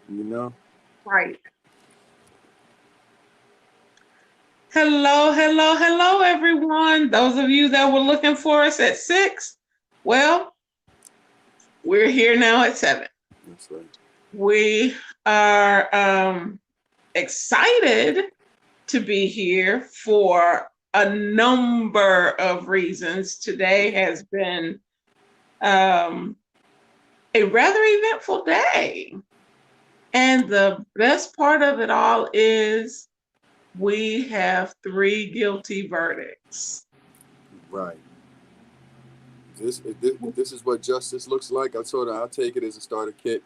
you know? Right. Hello, hello, hello, everyone. Those of you that were looking for us at 6, well, we're here now at 7. That's right. We are excited to be here for a number of reasons. Today has been um, a rather eventful day. And the best part of it all is we have 3 guilty verdicts. Right. This is what justice looks like. I told her I'll take it as a starter kit.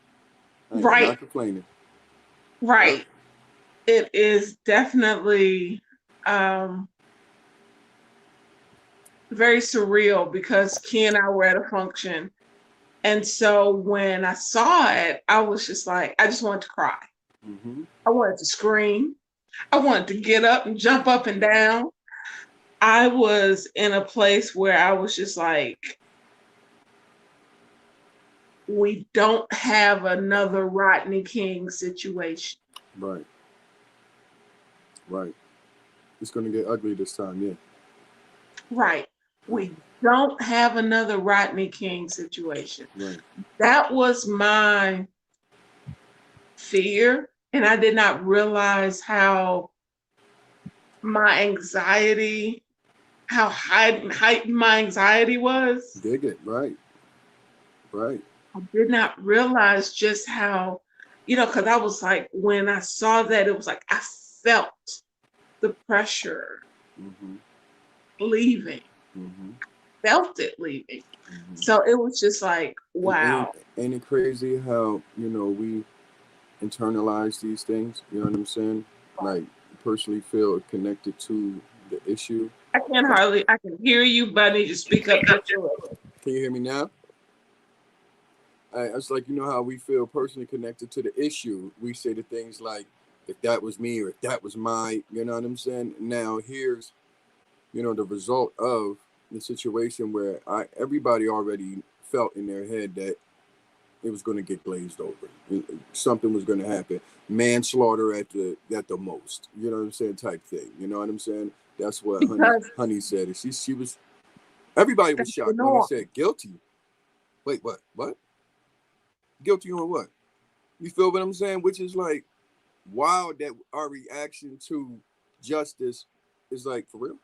I am Right, not complaining. Yep. right. It is definitely um, very surreal because Key and I were at a function. And so when I saw it, I was just like, I just wanted to cry. Mm-hmm. I wanted to scream. I wanted to get up and jump up and down. I was in a place where I was just like, we don't have another Rodney King situation. Right. Right. It's gonna get ugly this time. Yeah. Right. We don't have another Rodney King situation. Right. That was my fear. And I did not realize how my anxiety, how heightened my anxiety was. Dig it. Right. Right. I did not realize just how, because I was like, when I saw that, it was like I felt the pressure Mm-hmm. leaving, Mm-hmm. felt it leaving. Mm-hmm. So it was just like, And wow. ain't it crazy how we internalize these things? You know what I'm saying? Like personally feel connected to the issue. I can hear you, but I need you to speak up just a little. Can you hear me now? It's like how we feel personally connected to the issue. We say the things like, "If that was me," or "If that was my," you know what I'm saying. Now here's the result of the situation where everybody already felt in their head that it was going to get glazed over. Something was going to happen. Manslaughter at the most. You know what I'm saying? Type thing. You know what I'm saying? That's what Because Honey said. She was. Everybody was that's the shocked when he norm. said guilty. Wait, what? What? Guilty on what? You feel what I'm saying? Which is like wild that our reaction to justice is like, for real.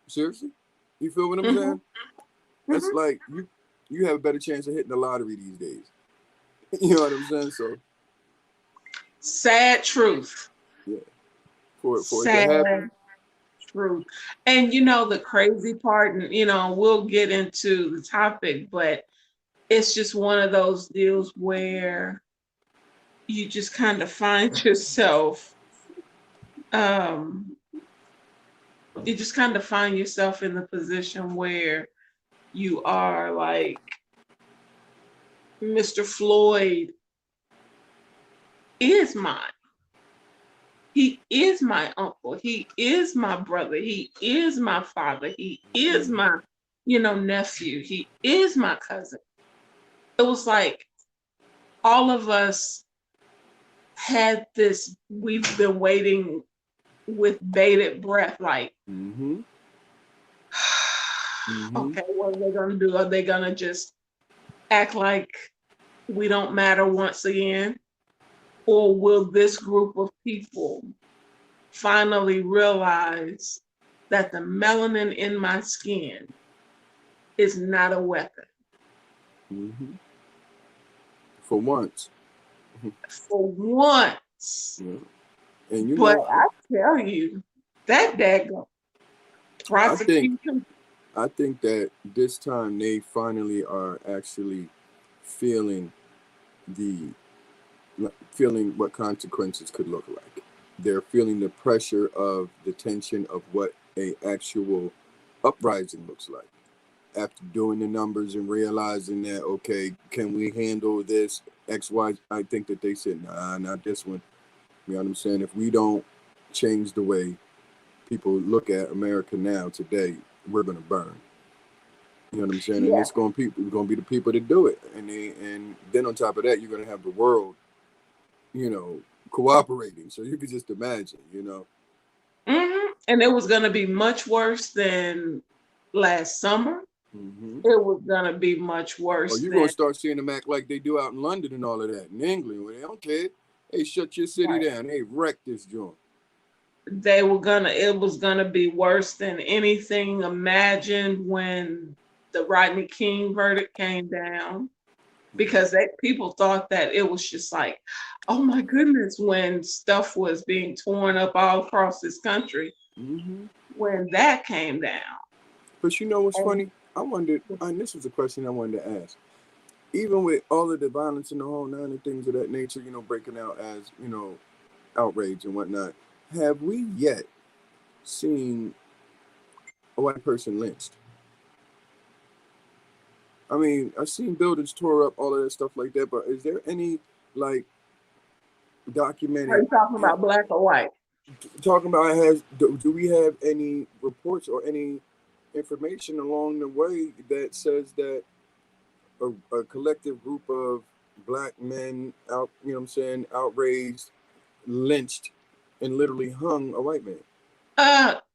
Seriously? You feel what I'm Mhm, saying? That's mhm. like you have a better chance of hitting the lottery these days. You know what I'm saying? So Sad truth. yeah, for it to Sad happen. truth. And the crazy part, and we'll get into the topic, but it's just one of those deals where you just kind of find yourself, um, you just kind of find yourself in the position where you are like, Mr. Floyd is mine. He is my uncle. He is my brother. He is my father. He is Mm-hmm. my, nephew. He is my cousin. It was like all of us had this, we've been waiting with bated breath, like, Mm-hmm. Mm-hmm. okay, what are they going to do? Are they going to just act like we don't matter once again? Or will this group of people finally realize that the melanin in my skin is not a weapon Mm-hmm. For once. for once? Yeah. And But I tell you, that daggone I think prosecution, I think that this time they finally are actually feeling the feeling what consequences could look like. They're feeling the pressure of the tension of what a actual uprising looks like. After doing the numbers and realizing that, okay, can we handle this X Y? I think that they said, nah, not this one. You know what I'm saying? If we don't change the way people look at America now today, we're gonna burn. You know what I'm saying? And yeah, it's gonna be the people that do it, and then on top of that, you're gonna have the world. you know, cooperating. So you could just imagine, you know. And it was going to be much worse than last summer. Hmm. It was going to be much Or worse you're gonna than start seeing them act like they do out in London and all of that, in England, where they don't care. Hey, shut your city right. down. Hey, wreck this joint. It was gonna be worse than anything imagined when the Rodney King verdict came down, because people thought that it was just like, oh my goodness, when stuff was being torn up all across this country, Hmm. when that came down. But you know what's And funny? I wondered, and this was a question I wanted to ask. Even with all of the violence and the whole nine and things of that nature, you know, breaking out as, you know, outrage and whatnot, have we yet seen a white person lynched? I mean, I've seen buildings tore up, all of that stuff like that, but is there any, like, are documented, you talking about black or white? talking about do we have any reports or any information along the way that says that a collective group of black men out, you know what I'm saying, outraged, lynched, and literally hung a white man?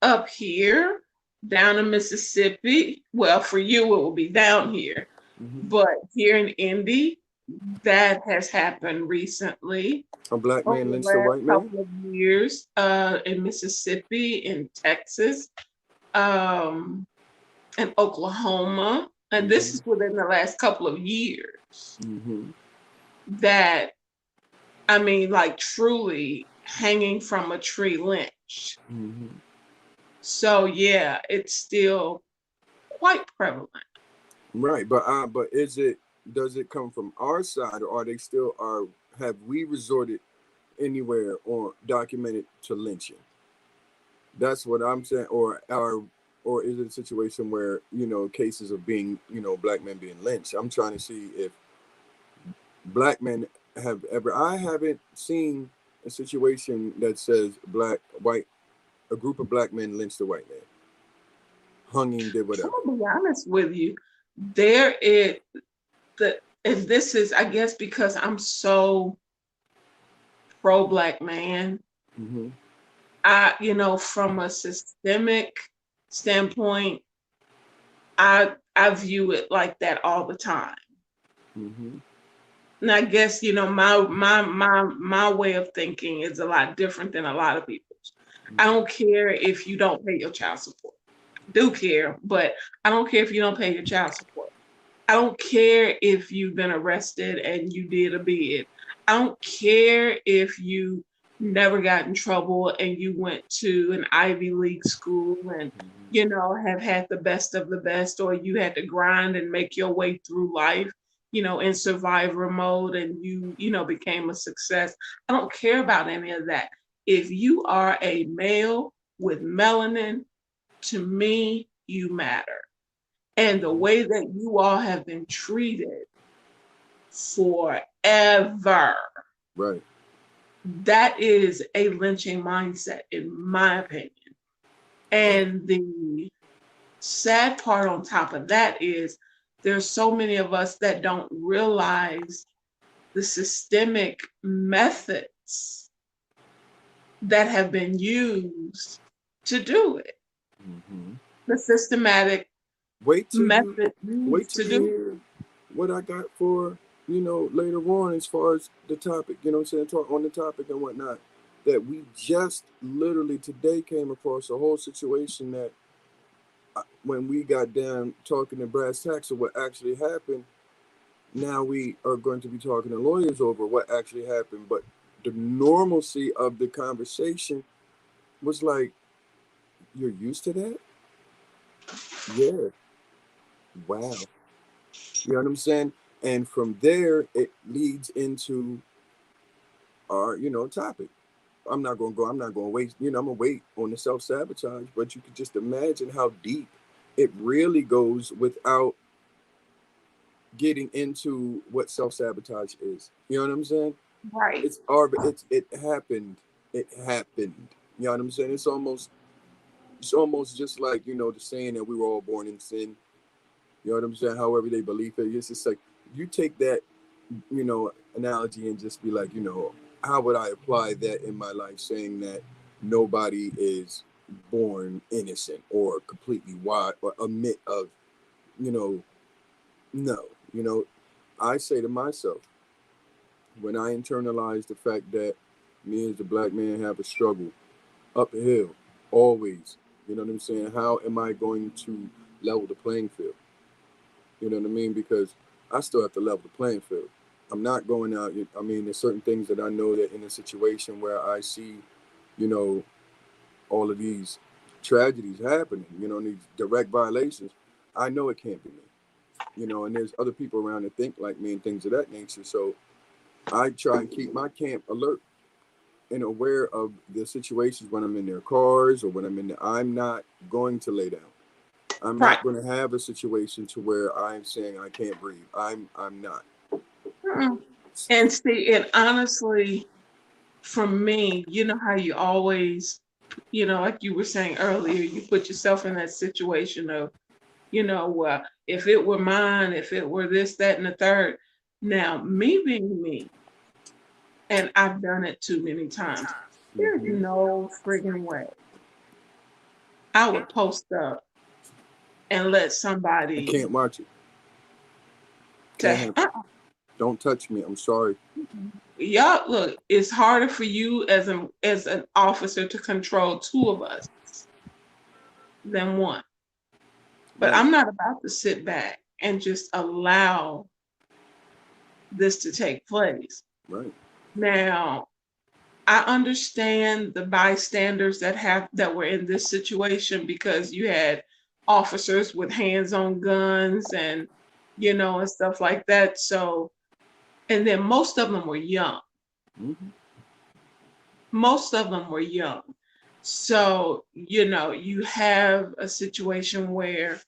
Up here, down in Mississippi. Well, for you, it will be down here, Hmm. but here in Indy, that has happened recently A black over man the lynched a last white man? couple of years, in Mississippi, in Texas, um, in Oklahoma, and this Hmm. is within the last couple of years. Hmm. That, I mean, like truly hanging from a tree lynch. Hmm. So yeah, it's still quite prevalent. Right, but is it, does it come from our side, or are they still are, have we resorted anywhere or documented to lynching? That's what I'm saying. Or is it a situation where, you know, cases of being, you know, black men being lynched? I'm trying to see if black men have ever. I haven't seen a situation that says black white a group of black men lynched a white man, hung him, did I'm whatever. gonna be honest with you. There is and this is, I guess, because I'm so pro black man. Hmm. From a systemic standpoint, I view it like that all the time. Hmm. And I guess, my way of thinking is a lot different than a lot of people's. I don't care if you don't pay your child support. I do care, but I don't care if you don't pay your child support. I don't care if you've been arrested and you did a bid. I don't care if you never got in trouble and you went to an Ivy League school and, have had the best of the best, or you had to grind and make your way through life, in survivor mode, and became a success. I don't care about any of that. If you are a male with melanin, to me, you matter. And the way that you all have been treated forever, Right. that is a lynching mindset, in my opinion. Right. And the sad part on top of that is there's so many of us that don't realize the systemic methods that have been used to do it, Hmm. the systematic Wait till you method wait used till to you do it. hear what I got for, you know, later on as far as the topic, you know what I'm saying, talk on the topic and whatnot. That we just literally today came across a whole situation that, when we got down talking to brass tacks of what actually happened, now we are going to be talking to lawyers over what actually happened. But the normalcy of the conversation was like, you're used to that? Yeah. Wow. You know what I'm saying? And from there, it leads into our, you know, topic. I'm not going to waste, you know, I'm going to wait on the self sabotage, but you could just imagine how deep it really goes without getting into what self sabotage is. You know what I'm saying? Right. It happened. It happened. You know what I'm saying? It's almost just like, you know, the saying that we were all born in sin. You know what I'm saying? However they believe it. It's just like, you take that, you know, analogy and just be like, you know, how would I apply that in my life, saying that nobody is born innocent or completely wide or admit of, you know, no, I say to myself, when I internalize the fact that me as a black man have a struggle uphill, always, you know what I'm saying? How am I going to level the playing field? You know what I mean? Because I still have to level the playing field. I'm not going out. I mean, there's certain things that I know that in a situation where I see, you know, all of these tragedies happening, these direct violations, I know it can't be me. And there's other people around that think like me and things of that nature. So I try and keep my camp alert and aware of the situations when I'm in their cars or when I'm not going to lay down. I'm Right. not going to have a situation to where I'm saying I can't breathe. I'm not. Mm-mm. And see, and honestly, for me, you know how you always, like you were saying earlier, you put yourself in that situation of, well, if it were mine, if it were this, that, and the third. Now, me being me, and I've done it too many times, there's Mm-hmm. no friggin' way I would post up and let I somebody can't watch it. to, Can't happen. Don't touch me. I'm sorry. y'all look, it's harder for you as an officer to control two of us than one. But Right. I'm not about to sit back and just allow this to take place. Right. Now, I understand the bystanders that were in this situation because you had officers with hands on guns and and stuff like that. So, and then most of them were young. Mm-hmm. Most of them were young. So, you have a situation where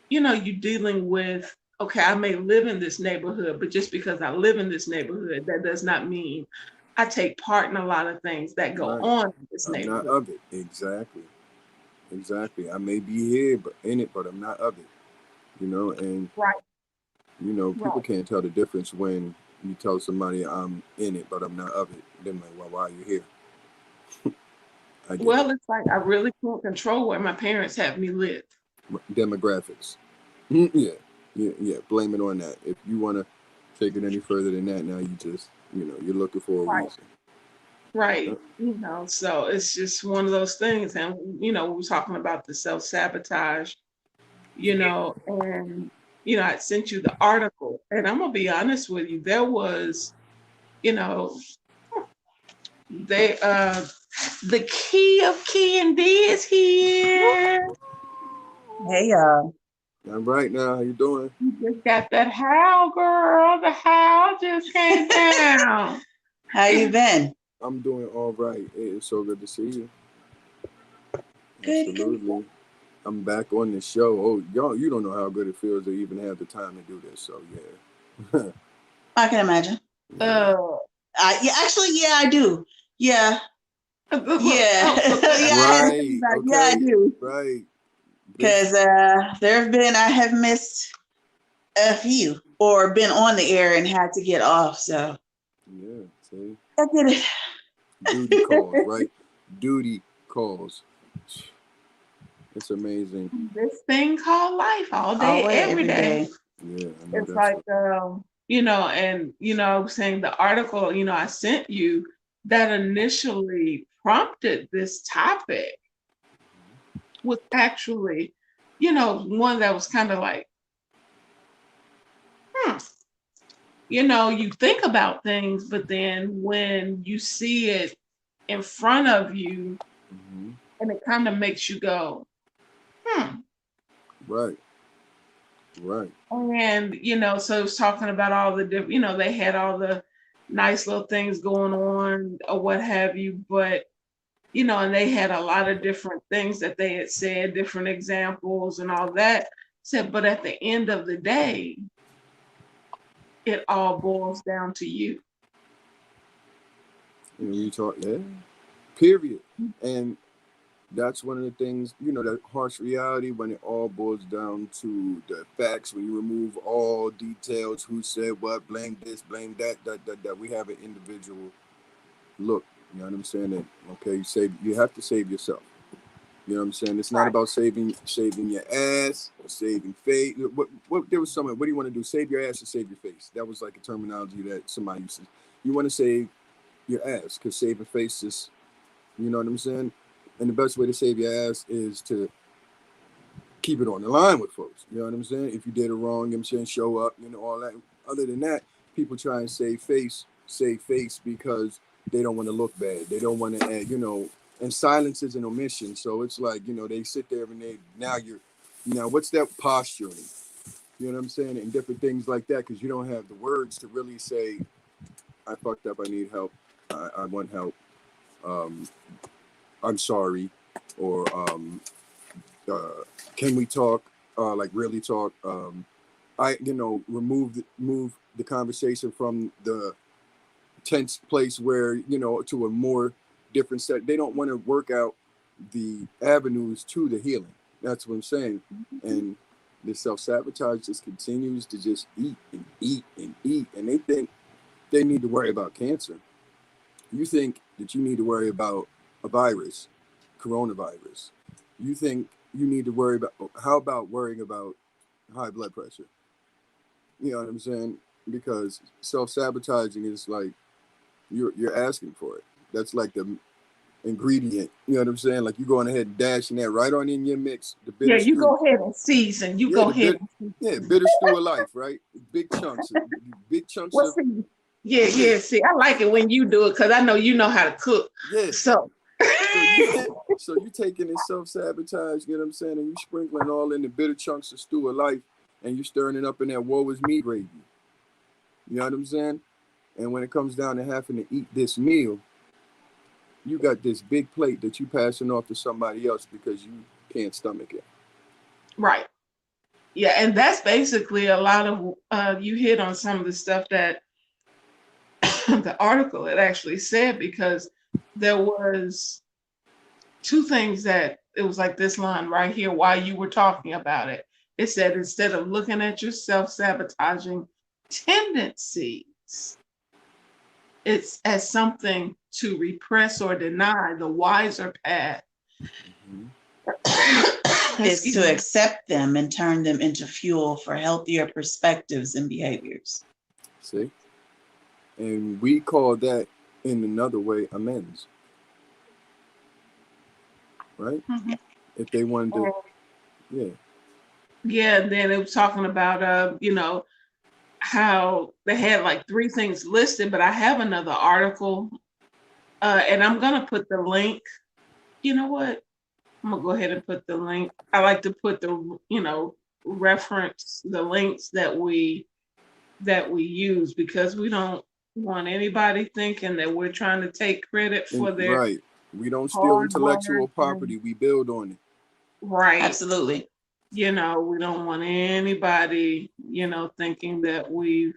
you're dealing with, okay, I may live in this neighborhood, but just because I live in this neighborhood, that does not mean I take part in a lot of things that go Right. on in this I'm not neighborhood. of it. Exactly. Exactly. I may be here, but in it, but I'm not of it. And Right, people right. can't tell the difference when you tell somebody I'm in it, but I'm not of it. They're like, well, why are you here? I get it. Well, it's like I really can't control where my parents have me live. Demographics. Yeah. Yeah. Yeah. Blame it on that. If you want to take it any further than that, now you just, you're looking for a Right, reason. right. Yep. So it's just one of those things. And, we were talking about the self-sabotage, and, I sent you the article. And I'm going to be honest with you, there was, you know, they the key of key and D is here. Hey, All right now, how you doing? You just got that howl, girl. The howl just came down. how you been? I'm doing all right. It's so good to see you. Good, good. Absolutely. I'm back on the show. Oh, y'all, you don't know how good it feels to even have the time to do this. So yeah. I can imagine. Yeah. Uh, Yeah, actually, yeah, I do. Yeah, look, yeah, oh, look, yeah. I had to think Right. about it. Yeah, I Okay. do. Right. Big. Because I have missed a few or been on the air and had to get off. So Yeah. See, I get duty calls. it. Right. Duty calls. It's amazing. this thing called life all day, Always, every every day. day. Yeah. I know It's that's like, and I was saying the article, I sent you that initially prompted this topic was actually, one that was kind of like, hmm, you think about things, but then when you see it in front of you, mm-hmm. and it kind of makes you go, hmm. Right. Right. And, so it was talking about all the different, they had all the nice little things going on or what have you, but, and they had a lot of different things that they had said, different examples and all that. Said, but at the end of the day, it all boils down to you. And we talk. Yeah. Period. And That's one of the things, that harsh reality when it all boils down to the facts, when you remove all details, who said what, blame this, blame that we have an individual look. You know what I'm saying? And okay, you have to save yourself. You know what I'm saying? It's not Right. about saving your ass or saving face. What there was someone, what do you want to do? Save your ass or save your face? That was like a terminology that somebody used to. You want to save your ass because saving face is, you know what I'm saying? And the best way to save your ass is to keep it on the line with folks. You know what I'm saying? If you did it wrong, you know what I'm saying, show up, all that. Other than that, people try and save face because they don't want to look bad. They don't want to add, and silence is an omission. So it's like, they sit there and now what's that posturing? You know what I'm saying? And different things like that because you don't have the words to really say, I fucked up, I need help, I want help, um, I'm sorry, or uh, can we talk, like really talk? Move the conversation from the tense place where, to a more different set. They don't want to work out the avenues to the healing. That's what I'm saying. And the self-sabotage just continues to just eat and eat and eat. And they think they need to worry about cancer. You think that you need to worry about a virus, coronavirus. You think you need to worry about, how about worrying about high blood pressure? You know what I'm saying? Because self-sabotaging is like you're asking for it. That's like the ingredient. You know what I'm saying? Like you going ahead and dashing that right on in your mix, the Yeah, bitter you stew. go ahead and season. You Yeah, go the ahead bit and yeah, season. bitter stew of life, right? Big chunks of big chunks What's of the Yeah, yeah, yeah. See, I like it when you do it because I know you know how to cook. yeah. So So you taking this self-sabotage, you know what I'm saying, and you sprinkling all in the bitter chunks of stew of life and you stirring it up in that woe is me gravy. You know what I'm saying? And when it comes down to having to eat this meal, you got this big plate that you passing off to somebody else because you can't stomach it. right. Yeah, and that's basically a lot of you hit on some of the stuff that the article had actually said because there was two things that it was like this line right here while you were talking about it. It said instead of looking at your self-sabotaging tendencies, it's as something to repress or deny, the wiser path. Mm-hmm. Is Excuse to me. accept them and turn them into fuel for healthier perspectives and behaviors. See? And we call that in another way amends, right? Mhm. If they wanted to, yeah. Yeah, and then it was talking about how they had like three things listed, but I have another article, and I'm gonna put the link. You know what? I'm gonna go ahead and put the link. I like to put the reference the links that we use because we don't want anybody thinking that we're trying to take credit And for their right. We don't steal hard intellectual work. And, property, we build on it. right. Absolutely. We don't want anybody, thinking that we've,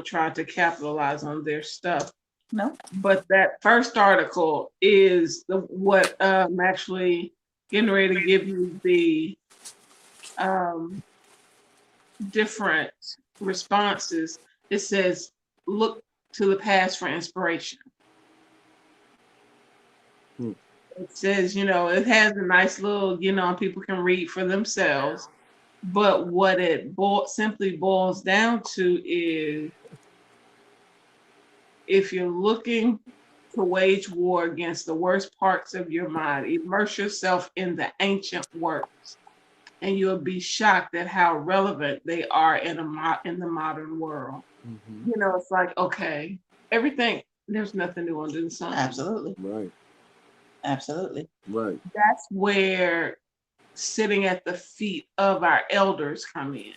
tried to capitalize on their stuff. No. But that first article is what I'm actually getting ready to give you the um, different responses. It says, look to the past for inspiration. Hmm. It says, it has a nice little, people can read for themselves. But what it simply boils down to is if you're looking to wage war against the worst parts of your mind, immerse yourself in the ancient works, and you'll be shocked at how relevant they are in the modern world. Mm-hmm. It's like, okay, everything, there's nothing new under the sun. Absolutely. Right. Absolutely. Right. That's where sitting at the feet of our elders come in.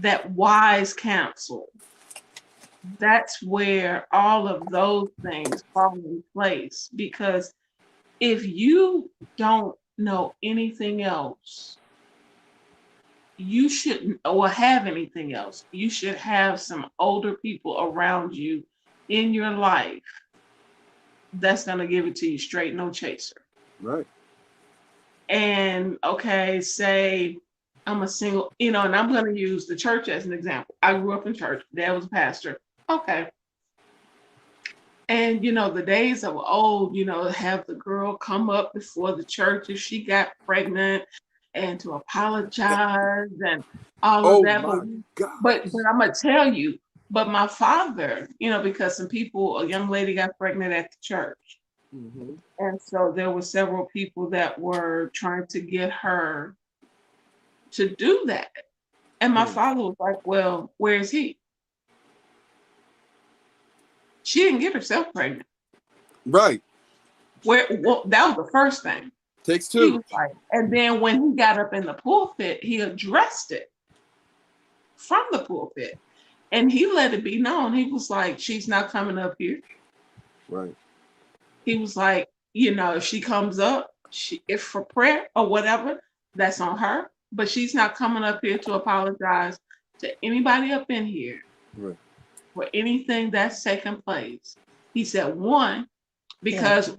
That wise counsel. That's where all of those things fall in place. Because if you don't know anything else, you shouldn't or have anything else. You should have some older people around you in your life that's going to give it to you straight, no chaser. Right. And okay, say I'm a single, and I'm going to use the church as an example. I grew up in church. Dad was a pastor. Okay. And the days of old, have the girl come up before the church if she got pregnant and to apologize and all of Oh that. my But gosh. I'm gonna tell you, but my father, because a young lady got pregnant at the church. Mm-hmm. And so there were several people that were trying to get her to do that. And my Hmm. father was like, well, where's he? She didn't get herself pregnant. Right. Well, that was the first thing. Takes He two. was like, and then when he got up in the pulpit, he addressed it from the pulpit. And he let it be known. He was like, she's not coming up here. Right. He was like, if she comes up, if for prayer or whatever, that's on her. But she's not coming up here to apologize to anybody up in here Right. for anything that's taken place. He said, one, Yeah, because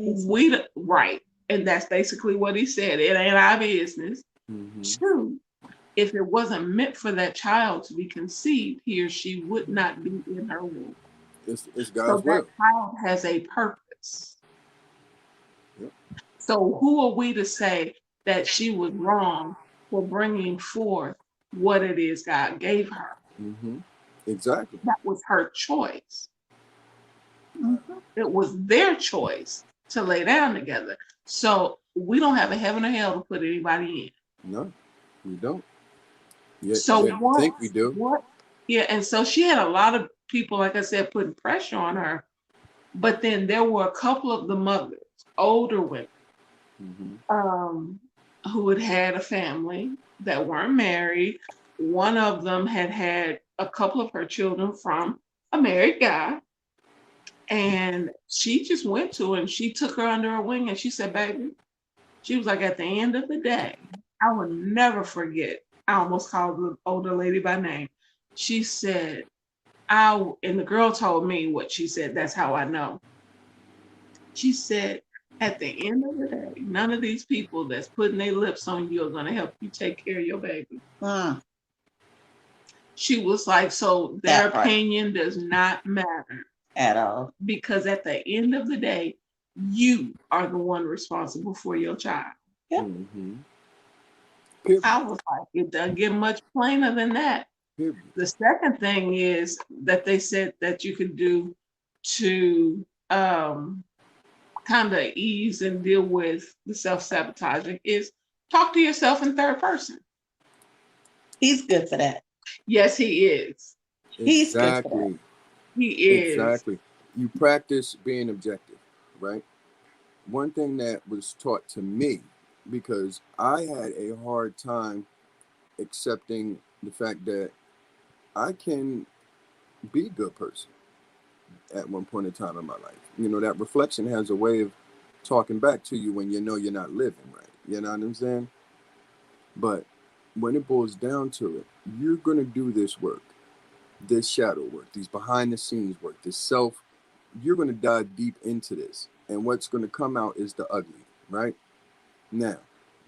right. And that's basically what he said. It ain't our business. Mm-hmm. Two, if it wasn't meant for that child to be conceived, he or she would not be in her womb. It's So God's that will. child has a purpose. Yep. So who are we to say that she was wrong for bringing forth what it is God gave her? Mm-hmm. Exactly. That was her choice. mhm. It was their choice to lay down together. So we don't have a heaven or hell to put anybody in. No, we don't. Yet, So yet think we do. yeah, and so she had a lot of people, like I said, putting pressure on her. But then there were a couple of the mothers, older women, Mm-hmm. um, who had had a family that weren't married. One of them had had a couple of her children from a married guy. And she just went to her and she took her under her wing and she said, baby, she was like, at the end of the day, I will never forget. I almost called the older lady by name. She said, and the girl told me what she said. That's how I know. She said, at the end of the day, none of these people that's putting their lips on you are going to help you take care of your baby. Mm, She was like, so their that part opinion does not matter at all. because at the end of the day, you are the one responsible for your child. Yep. Mm-hmm. Period. I was like, it doesn't get much plainer than that. Period. The second thing is that they said that you could do to kind of ease and deal with the self-sabotaging is talk to yourself in third person. He's good for that. Yes, he is. He's good for that. Exactly. He is. Exactly. You practice being objective, right? One thing that was taught to me, because I had a hard time accepting the fact that I can be a good person at one point in time in my life. That reflection has a way of talking back to you when you know you're not living right. You know what I'm saying? But when it boils down to it, you're going to do this work, this shadow work, these behind the scenes work, this self. You're going to dive deep into this. And what's going to come out is the ugly, right? Now,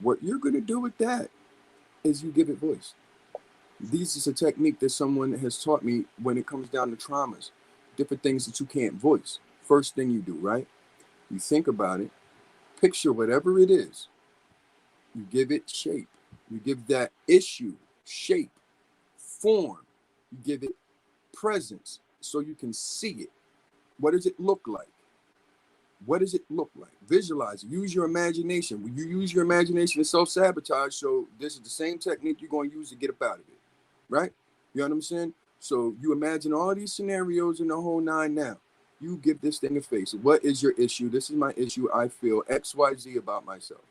what you're going to do with that is you give it voice. This is a technique that someone has taught me when it comes down to traumas, different things that you can't voice. First thing you do, right? You think about it, picture whatever it is, you give it shape. You give that issue shape, form. You give it presence so you can see it. What does it look like? What does it look like? Visualize it. Use your imagination. When you use your imagination to self-sabotage, so this is the same technique you're going to use to get up out of it, right? You know what I'm saying? So you imagine all these scenarios in the whole nine now. You give this thing a face. What is your issue? This is my issue. I feel XYZ about myself.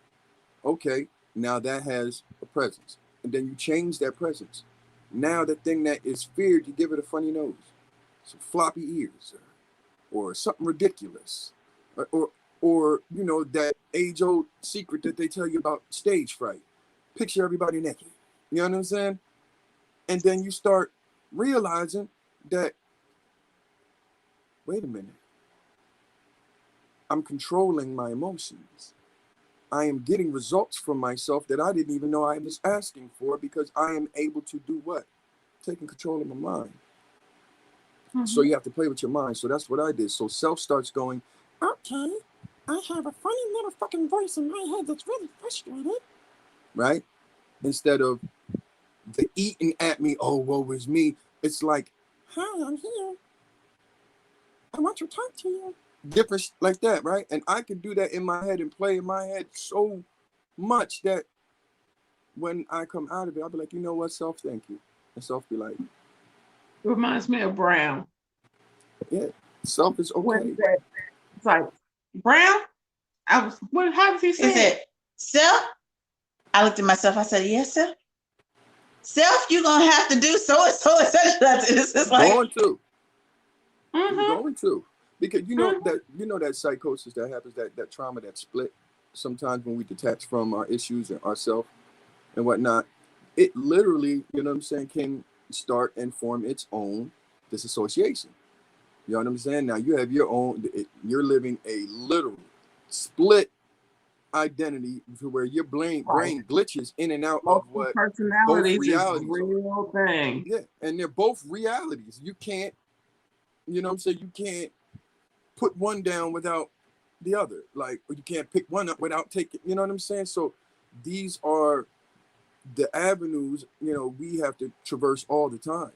Okay, now that has a presence. And then you change that presence. Now the thing that is feared, you give it a funny nose, some floppy ears, or something ridiculous. Or that age-old secret that they tell you about stage fright. Picture everybody naked. You know what I'm saying? And then you start realizing that, wait a minute, I'm controlling my emotions. I am getting results from myself that I didn't even know I was asking for, because I am able to do what? Taking control of my mind. So Mhm. you have to play with your mind. So that's what I did. So self starts going, okay, I have a funny little fucking voice in my head that's really frustrated. Right? Instead of the eating at me, oh, woe is me. It's like, hi, I'm here. I want to talk to you. Different like that, right? And I can do that in my head and play in my head so much that when I come out of it, I'll be like, you know what, self, thank you. And self be like, Reminds me of Brown. yeah, self is What okay. is that? It's like Brown. I was. What? How does he It say it? said, self. I looked at myself. I said, yes, self. Self, you're going to have to do so and so and such. It's just like, Going to. You're Mm-hmm. going to. Because Mm-hmm. you know that psychosis that happens, that trauma, that split sometimes when we detach from our issues and ourself and whatnot, it literally, you know what I'm saying, can start and form its own disassociation. You know what I'm saying? Now you have your own, you're living a literal split identity to where your Right. brain glitches in and out of Multiple what both personalities is a realities are. real thing. Yeah. And they're both realities. You can't, you know what I'm saying? You can't put one down without the other. Like, you can't pick one up without taking, you know what I'm saying? So these are the avenues, you know, we have to traverse all the time,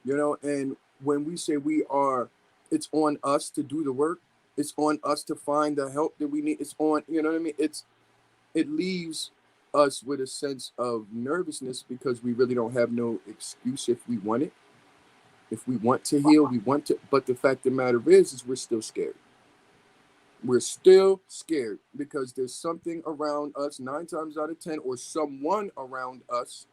you know. And when we say we are, it's on us to do the work, it's on us to find the help that we need, it's on, you know what I mean, it leaves us with a sense of nervousness because we really don't have no excuse. If we want it, if we want to heal, we want to, but the fact of the matter is we're still scared. We're still scared because there's something around us, 9 times out of 10, or someone around us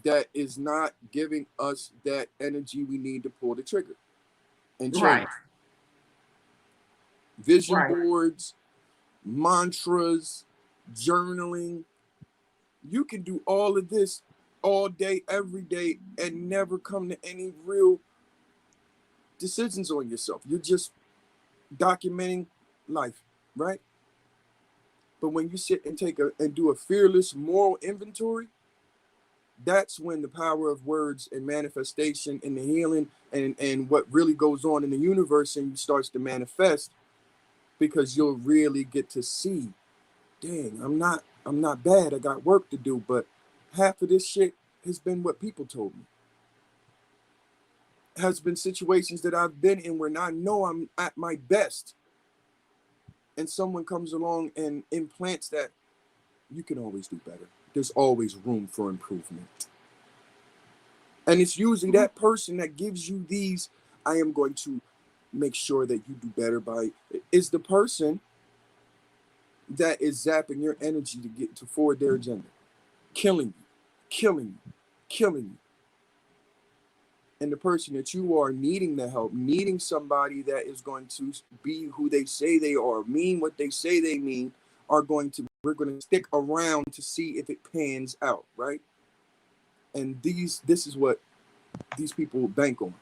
that is not giving us that energy we need to pull the trigger and change. Right. Vision Right. boards, mantras, journaling. You can do all of this all day, every day, and never come to any real decisions on yourself. You're just documenting life, right? But when you sit and do a fearless moral inventory, that's when the power of words and manifestation and the healing and what really goes on in the universe and starts to manifest, because you'll really get to see, dang, I'm not bad. I got work to do, but half of this shit has been what people told me. Has been situations that I've been in where I know I'm at my best, and someone comes along and implants that you can always do better. There's always room for improvement. And it's usually that person that gives you these, I am going to make sure that you do better by, is the person that is zapping your energy to get to forward their agenda, killing you, killing you, killing you. And the person that you are needing the help, needing somebody that is going to be who they say they are, mean what they say they mean, we're going to stick around to see if it pans out, right? And this is what these people bank on.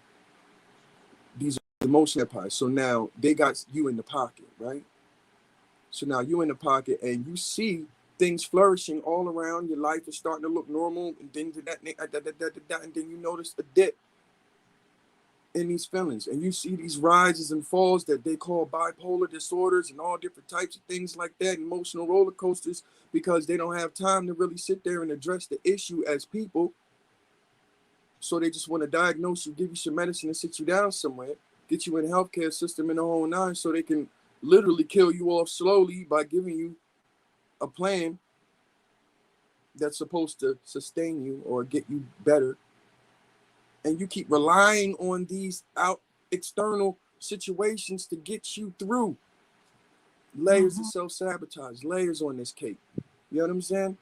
These are emotion empires. So now they got you in the pocket, right? So now you in the pocket and you see things flourishing all around. Your life is starting to look normal, and things of that, and then you notice a dip in these feelings, and you see these rises and falls that they call bipolar disorders and all different types of things like that, emotional roller coasters, because they don't have time to really sit there and address the issue as people. So they just want to diagnose you, give you some medicine, and sit you down somewhere, get you in the healthcare system in the whole nine, so they can literally kill you off slowly by giving you a plan that's supposed to sustain you or get you better. And you keep relying on these external situations to get you through. Layers of Mhm. self-sabotage, layers on this cake. You know what I'm saying?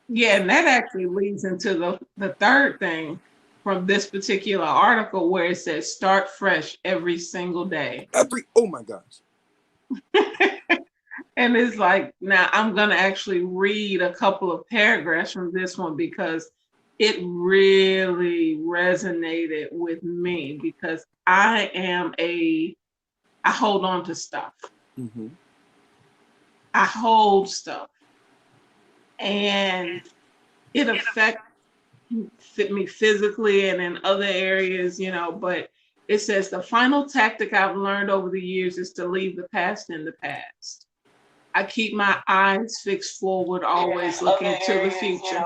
Yeah, and that actually leads into the third thing from this particular article where it says start fresh every single day. Oh my gosh. And it's like, now I'm going to actually read a couple of paragraphs from this one because it really resonated with me because I hold on to stuff. Mm-hmm. I hold stuff, and it affects me physically and in other areas, but it says the final tactic I've learned over the years is to leave the past in the past. I keep my eyes fixed forward, always looking to the future.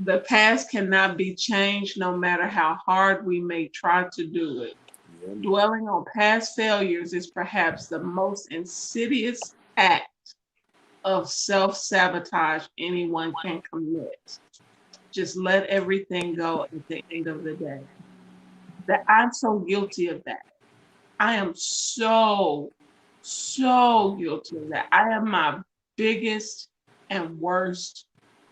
The past cannot be changed no matter how hard we may try to do it. Yeah. Dwelling on past failures is perhaps the most insidious act of self-sabotage anyone can commit. Just let everything go at the end of the day. That I'm so guilty of that. I am so, so guilty of that. I am my biggest and worst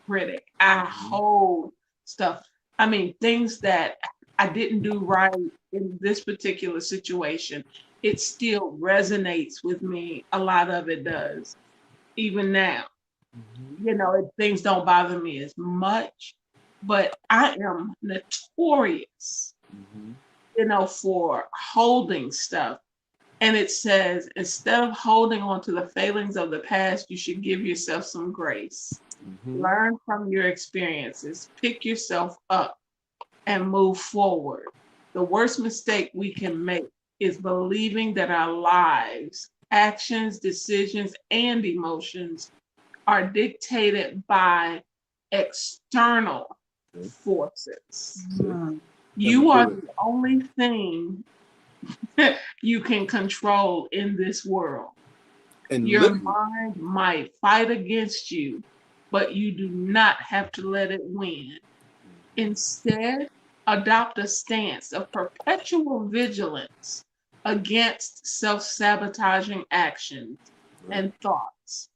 critic. I hold stuff. I mean, things that I didn't do right in this particular situation, it still resonates with me. A lot of it does, even now. Things don't bother me as much, but I am notorious, for holding stuff. And it says, instead of holding on to the failings of the past, you should give yourself some grace. Learn from your experiences, pick yourself up, and move forward. The worst mistake we can make is believing that our lives, actions, decisions, and emotions are dictated by external forces. You are the only thing you can control in this world. And your mind might fight against you, but you do not have to let it win. Instead, adopt a stance of perpetual vigilance against self-sabotaging actions and thoughts.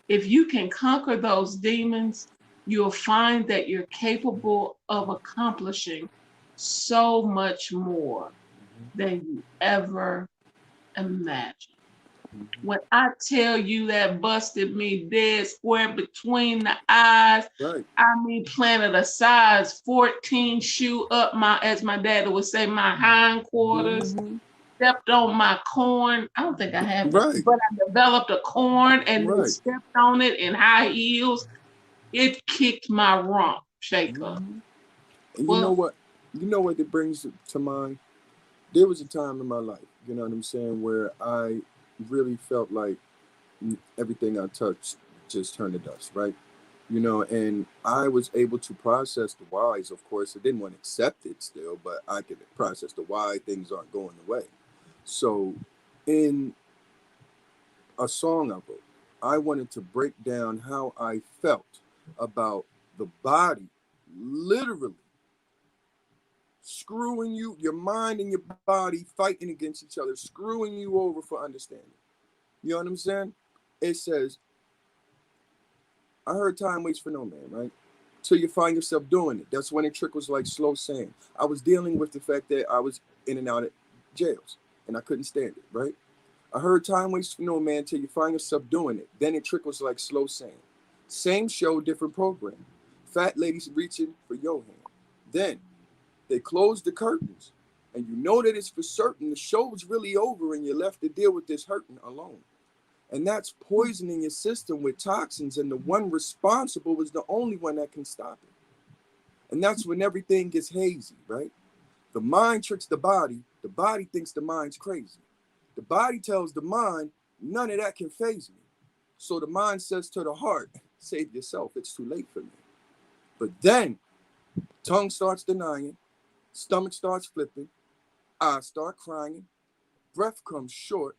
If you can conquer those demons, you'll find that you're capable of accomplishing so much more than you ever imagined. When I tell you that busted me dead square between the eyes, I mean planted a size 14 shoe up as my dad would say, my hindquarters, stepped on my corn. I don't think I have it, but I developed a corn and then stepped on it in high heels. It kicked my rump, shaker. And you know what? You know what it brings to mind? There was a time in my life, you know what I'm saying, where I really felt like everything I touched just turned to dust, right? And I was able to process the whys. Of course, I didn't want to accept it still, but I could process the why things aren't going the way. So in a song I wrote, I wanted to break down how I felt about the body literally screwing you, your mind and your body fighting against each other, screwing you over for understanding. You know what I'm saying? It says, I heard time waits for no man, right? Till you find yourself doing it. That's when it trickles like slow sand. I was dealing with the fact that I was in and out of jails and I couldn't stand it, right? I heard time waits for no man till you find yourself doing it. Then it trickles like slow sand. Same show, different program. Fat ladies reaching for your hand. Then they close the curtains and you know that it's for certain the show's really over and you're left to deal with this hurting alone. And that's poisoning your system with toxins, and the one responsible is the only one that can stop it. And that's when everything gets hazy, right? The mind tricks the body thinks the mind's crazy. The body tells the mind, none of that can faze me. So the mind says to the heart, save yourself, it's too late for me. But then, tongue starts denying, stomach starts flipping, eyes start crying, breath comes short,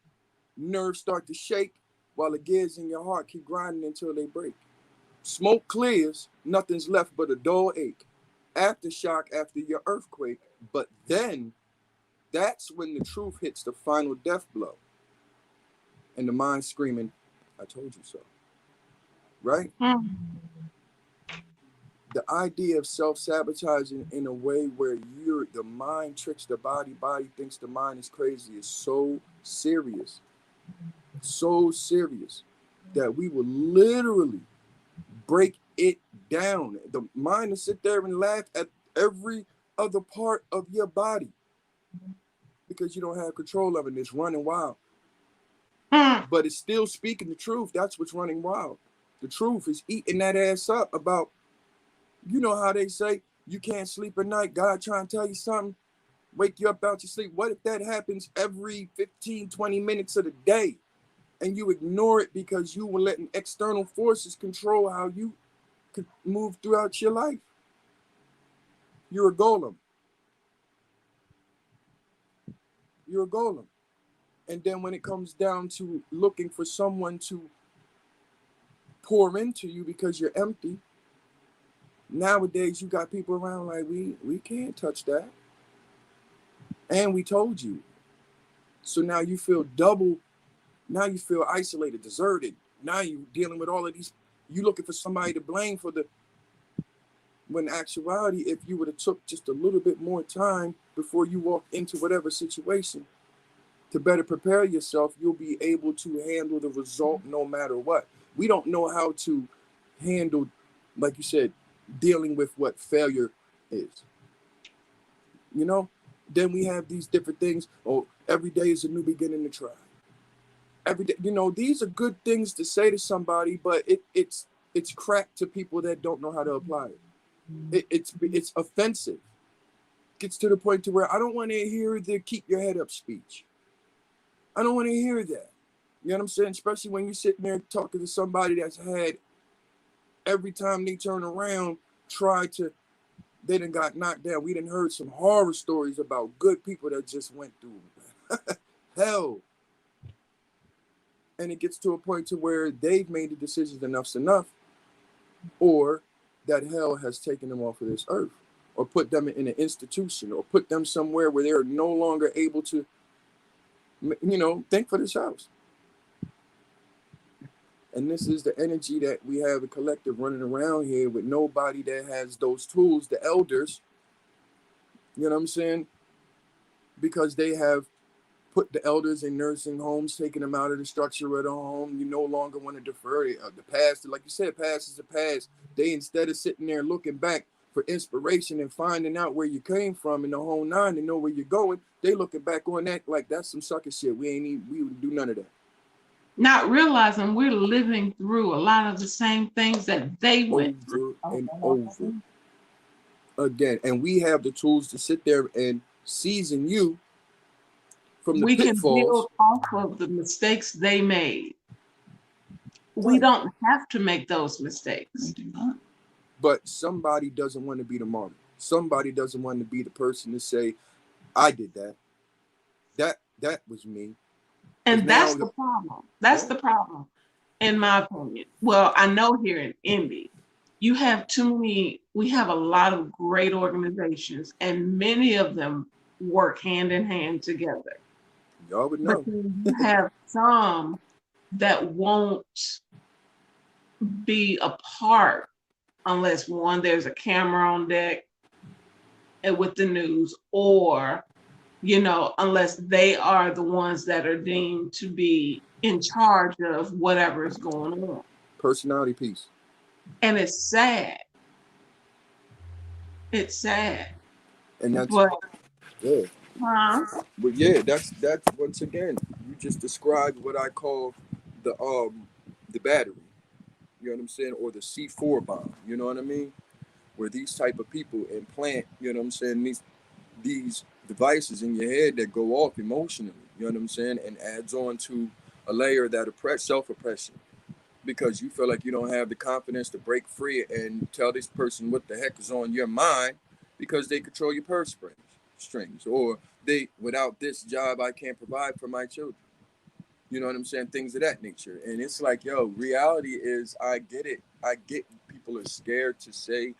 nerves start to shake, while the gears in your heart keep grinding until they break. Smoke clears, nothing's left but a dull ache. Aftershock after your earthquake, but then that's when the truth hits the final death blow. And the mind screaming, I told you so. Right? The idea of self-sabotaging in a way where the mind tricks the body thinks the mind is crazy is so serious that we will literally break it down. The mind will sit there and laugh at every other part of your body because you don't have control of it and it's running wild. but it's still speaking the truth. That's what's running wild. The truth is eating that ass up about, you know how they say, you can't sleep at night, God trying to tell you something, wake you up out your sleep. What if that happens every 15, 20 minutes of the day and you ignore it because you were letting external forces control how you could move throughout your life? You're a golem. You're a golem. And then when it comes down to looking for someone to pour into you because you're empty, nowadays you got people around like, we can't touch that. And we told you. So now you feel double. Now you feel isolated, deserted. Now you're dealing with all of these. You looking for somebody to blame for the. When in actuality, if you would have took just a little bit more time before you walk into whatever situation to better prepare yourself, you'll be able to handle the result no matter what. We don't know how to handle, like you said, dealing with what failure is. You know, then we have these different things. Oh, every day is a new beginning to try. Every day, you know, these are good things to say to somebody, but it's crack to people that don't know how to apply it. It's offensive. Gets to the point to where I don't want to hear the keep your head up speech. I don't want to hear that. You know what I'm saying? Especially when you're sitting there talking to somebody that's had, every time they turn around, they done got knocked down. We done heard some horror stories about good people that just went through hell. And it gets to a point to where they've made the decisions enough's enough, or that hell has taken them off of this earth, or put them in an institution, or put them somewhere where they're no longer able to, you know, think for themselves. And this is the energy that we have, a collective running around here with nobody that has those tools, the elders, you know what I'm saying? Because they have put the elders in nursing homes, taking them out of the structure of the home. You no longer want to defer it. The past, like you said, past is the past. They, instead of sitting there looking back for inspiration and finding out where you came from in the whole nine and know where you're going, they looking back on that like that's some sucker shit. We would do none of that. Not realizing we're living through a lot of the same things that they went through. Over and over again. And we have the tools to sit there and season you from the We can pitfalls. build off of the mistakes they made. We Right. don't have to make those mistakes. But somebody doesn't want to be the martyr. Somebody doesn't want to be the person to say, I did that. That was me. And that's the problem. That's the problem, in my opinion. Well, I know here in Indy, we have a lot of great organizations, and many of them work hand in hand together. Y'all would But know. then you have some that won't be a part unless, one, there's a camera on deck and with the news, or, you know, unless they are the ones that are deemed to be in charge of whatever is going on. Personality piece. And it's sad. It's sad. And that's, But yeah. huh? But yeah, that's once again, you just described what I call the battery. You know what I'm saying? Or the C4 bomb. You know what I mean? Where these type of people implant, you know what I'm saying, these devices in your head that go off emotionally, you know what I'm saying, and adds on to a layer of that self-oppression, because you feel like you don't have the confidence to break free and tell this person what the heck is on your mind, because they control your purse strings, or without this job I can't provide for my children. You know what I'm saying? Things of that nature. And it's like, yo, reality is, I get it. I get people are scared to say,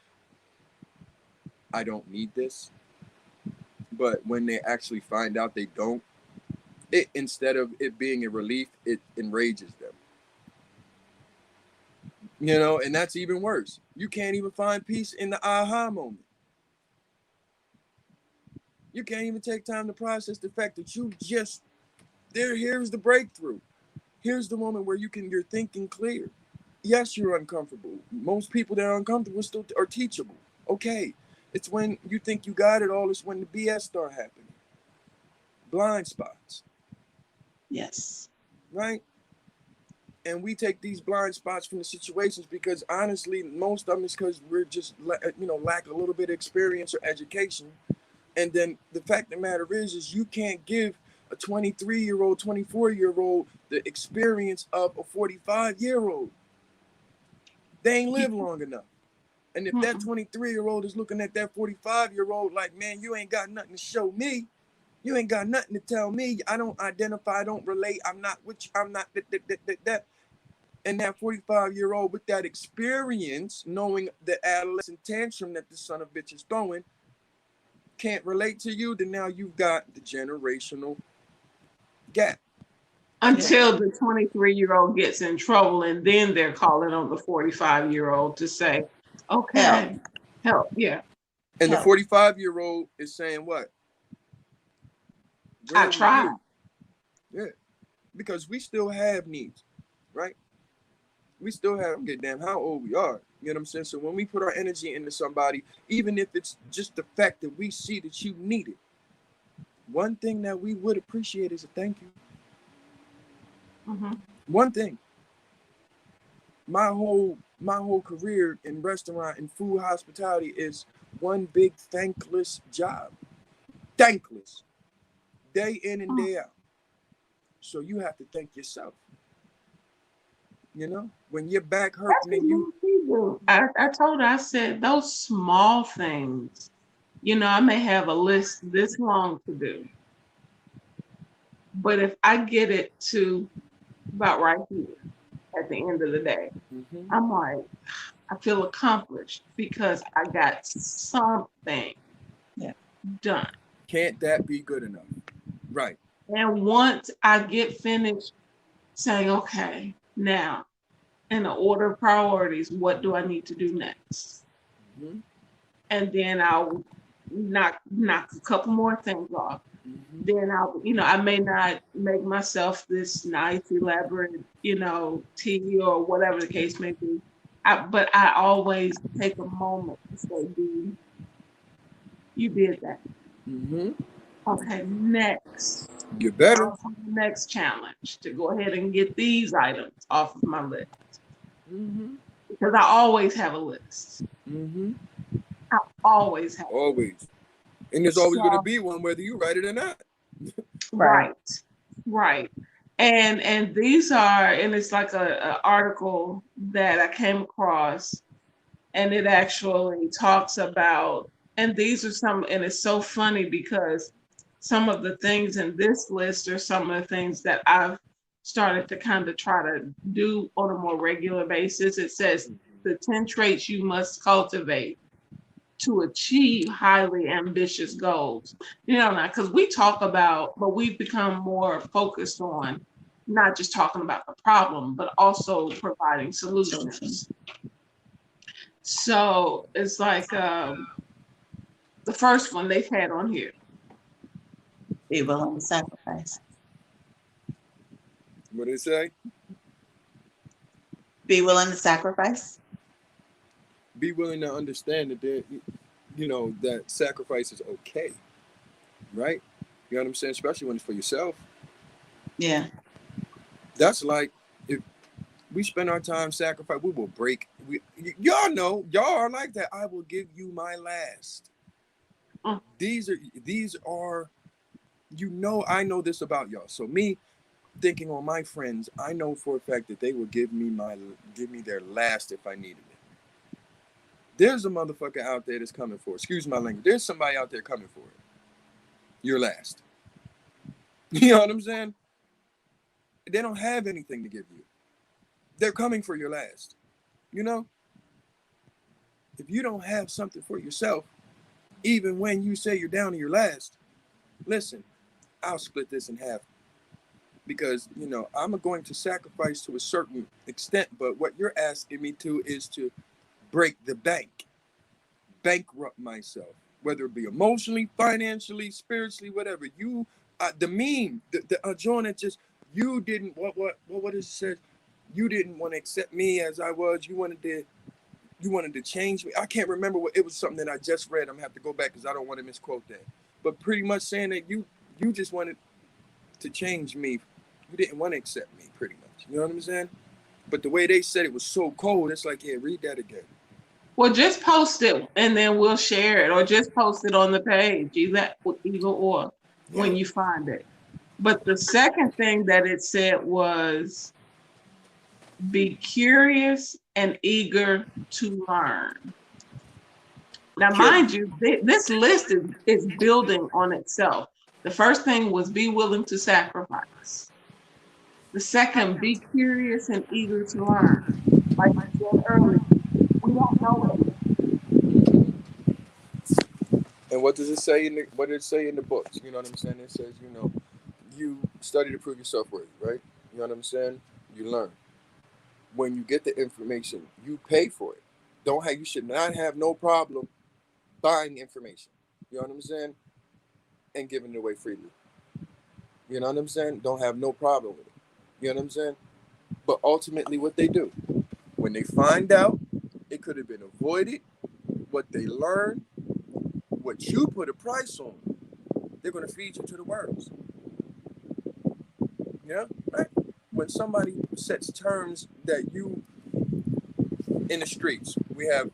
I don't need this. But when they actually find out they don't, instead of it being a relief, it enrages them. You know, and that's even worse. You can't even find peace in the aha moment. You can't even take time to process the fact that here's the breakthrough. Here's the moment where you're thinking clear. Yes, you're uncomfortable. Most people that are uncomfortable still are teachable. Okay. It's when you think you got it all, it's when the BS start happening. Blind spots. Yes. right? And we take these blind spots from the situations because honestly, most of them is because we're just, lack a little bit of experience or education. And then the fact of the matter is you can't give a 23-year-old, 24-year-old the experience of a 45-year-old. They ain't lived long enough. And if that 23-year-old is looking at that 45-year-old like, man, you ain't got nothing to show me. You ain't got nothing to tell me. I don't identify. I don't relate. I'm not with you. I'm not that. And that 45-year-old with that experience, knowing the adolescent tantrum that the son of bitch is throwing, can't relate to you, then now you've got the generational gap. Until the 23-year-old gets in trouble, and then they're calling on the 45-year-old to say, okay, help. Yeah. And the 45-year-old is saying what? I Where were tried. you? Yeah. Because we still have needs, right? We still have, I don't give a damn how old we are. You know what I'm saying? So when we put our energy into somebody, even if it's just the fact that we see that you need it, one thing that we would appreciate is a thank you. Mm-hmm. One thing. My whole career in restaurant and food hospitality is one big thankless job. Thankless. Day in and day out. So you have to thank yourself. You know, when your back hurting and you. I told her, I said, those small things, I may have a list this long to do, but if I get it to about right here at the end of the day, I'm like, I feel accomplished because I got something done. Can't that be good enough? Right. And once I get finished saying, okay, now in the order of priorities, what do I need to do next? And then I'll knock a couple more things off. Then I may not make myself this nice, elaborate, tea or whatever the case may be. But I always take a moment to say, "B, you did that. Okay, next. You better. Next challenge to go ahead and get these items off of my list." Because I always have a list. I always have. Always. And there's always going to be one, whether you write it or not. Right. And these are, and it's like a article that I came across, and it actually talks about, and these are some, and it's so funny because some of the things in this list are some of the things that I've started to kind of try to do on a more regular basis. It says the 10 traits you must cultivate to achieve highly ambitious goals. Now, because we talk about, but we've become more focused on not just talking about the problem, but also providing solutions. So it's like the first one they've had on here. Be willing to sacrifice. What did it say? Be willing to sacrifice. Be willing to understand that that sacrifice is okay. Right? You know what I'm saying? Especially when it's for yourself. Yeah. That's like, if we spend our time sacrifice, we will break. Y'all know, y'all are like that. I will give you my last. These are, I know this about y'all. So me thinking on my friends, I know for a fact that they will give me their last if I needed it. There's a motherfucker out there that's coming for it. Excuse my language. There's somebody out there coming for it. Your last. You know what I'm saying? They don't have anything to give you. They're coming for your last. If you don't have something for yourself, even when you say you're down to your last, listen, I'll split this in half. Because, I'm going to sacrifice to a certain extent, but what you're asking me to is to break the bank, bankrupt myself, whether it be emotionally, financially, spiritually, whatever. You, the meme, the joint that just, you didn't, what is it said? You didn't want to accept me as I was. You wanted to change me. I can't remember what it was. Something that I just read. I'm gonna have to go back because I don't want to misquote that. But pretty much saying that you just wanted to change me. You didn't want to accept me, pretty much. You know what I'm saying? But the way they said it was so cold, it's like, yeah, read that again. Well, just post it and then we'll share it, or just post it on the page, either or Yeah. when you find it. But the second thing that it said was be curious and eager to learn. Now, Curious. mind you, this list is building on itself. The first thing was be willing to sacrifice. The second, be curious and eager to learn. Like you said earlier, we don't know everything. And what does it say in the what did it say in the books? You know what I'm saying? It says, you study to prove yourself worthy, right? You know what I'm saying? You learn. When you get the information, you pay for it. Don't have you should not have no problem buying information. You know what I'm saying? And giving it away freely. You know what I'm saying? Don't have no problem with it. You know what I'm saying? But ultimately what they do, when they find out it could have been avoided, what they learn, what you put a price on, they're gonna feed you to the worms. Yeah, right. When somebody sets terms that you in the streets, we have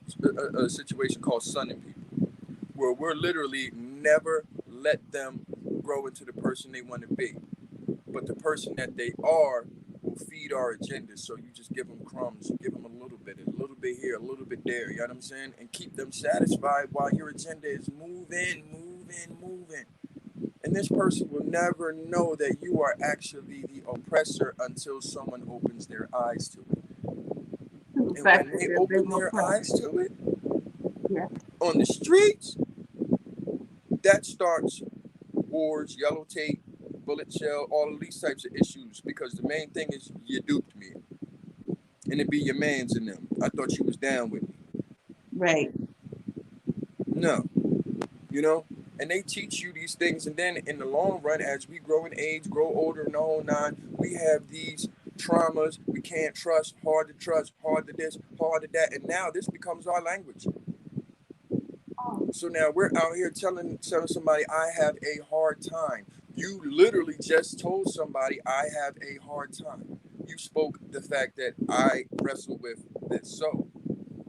a situation called sunning people, where we're literally never let them grow into the person they want to be, but the person that they are will feed our agenda. So you just give them crumbs, you give them a little bit here, a little bit there. You know what I'm saying? And keep them satisfied while your agenda is moving. And this person will never know that you are actually the oppressor until someone opens their eyes to it. The And fact when that they they're open being their oppressed. eyes to it Yeah. on the streets, that starts wars, yellow tape, bullet shell, all of these types of issues. Because the main thing is you duped me. And it be your mans in them. I thought you was down with me. Right. No. You know? And they teach you these things, and then in the long run, as we grow in age, grow older, and the whole nine, we have these traumas. We can't trust, hard to trust, hard to this, hard to that, and now this becomes our language. So now we're out here telling somebody I have a hard time. You literally just told somebody I have a hard time. You spoke the fact that I wrestle with this. So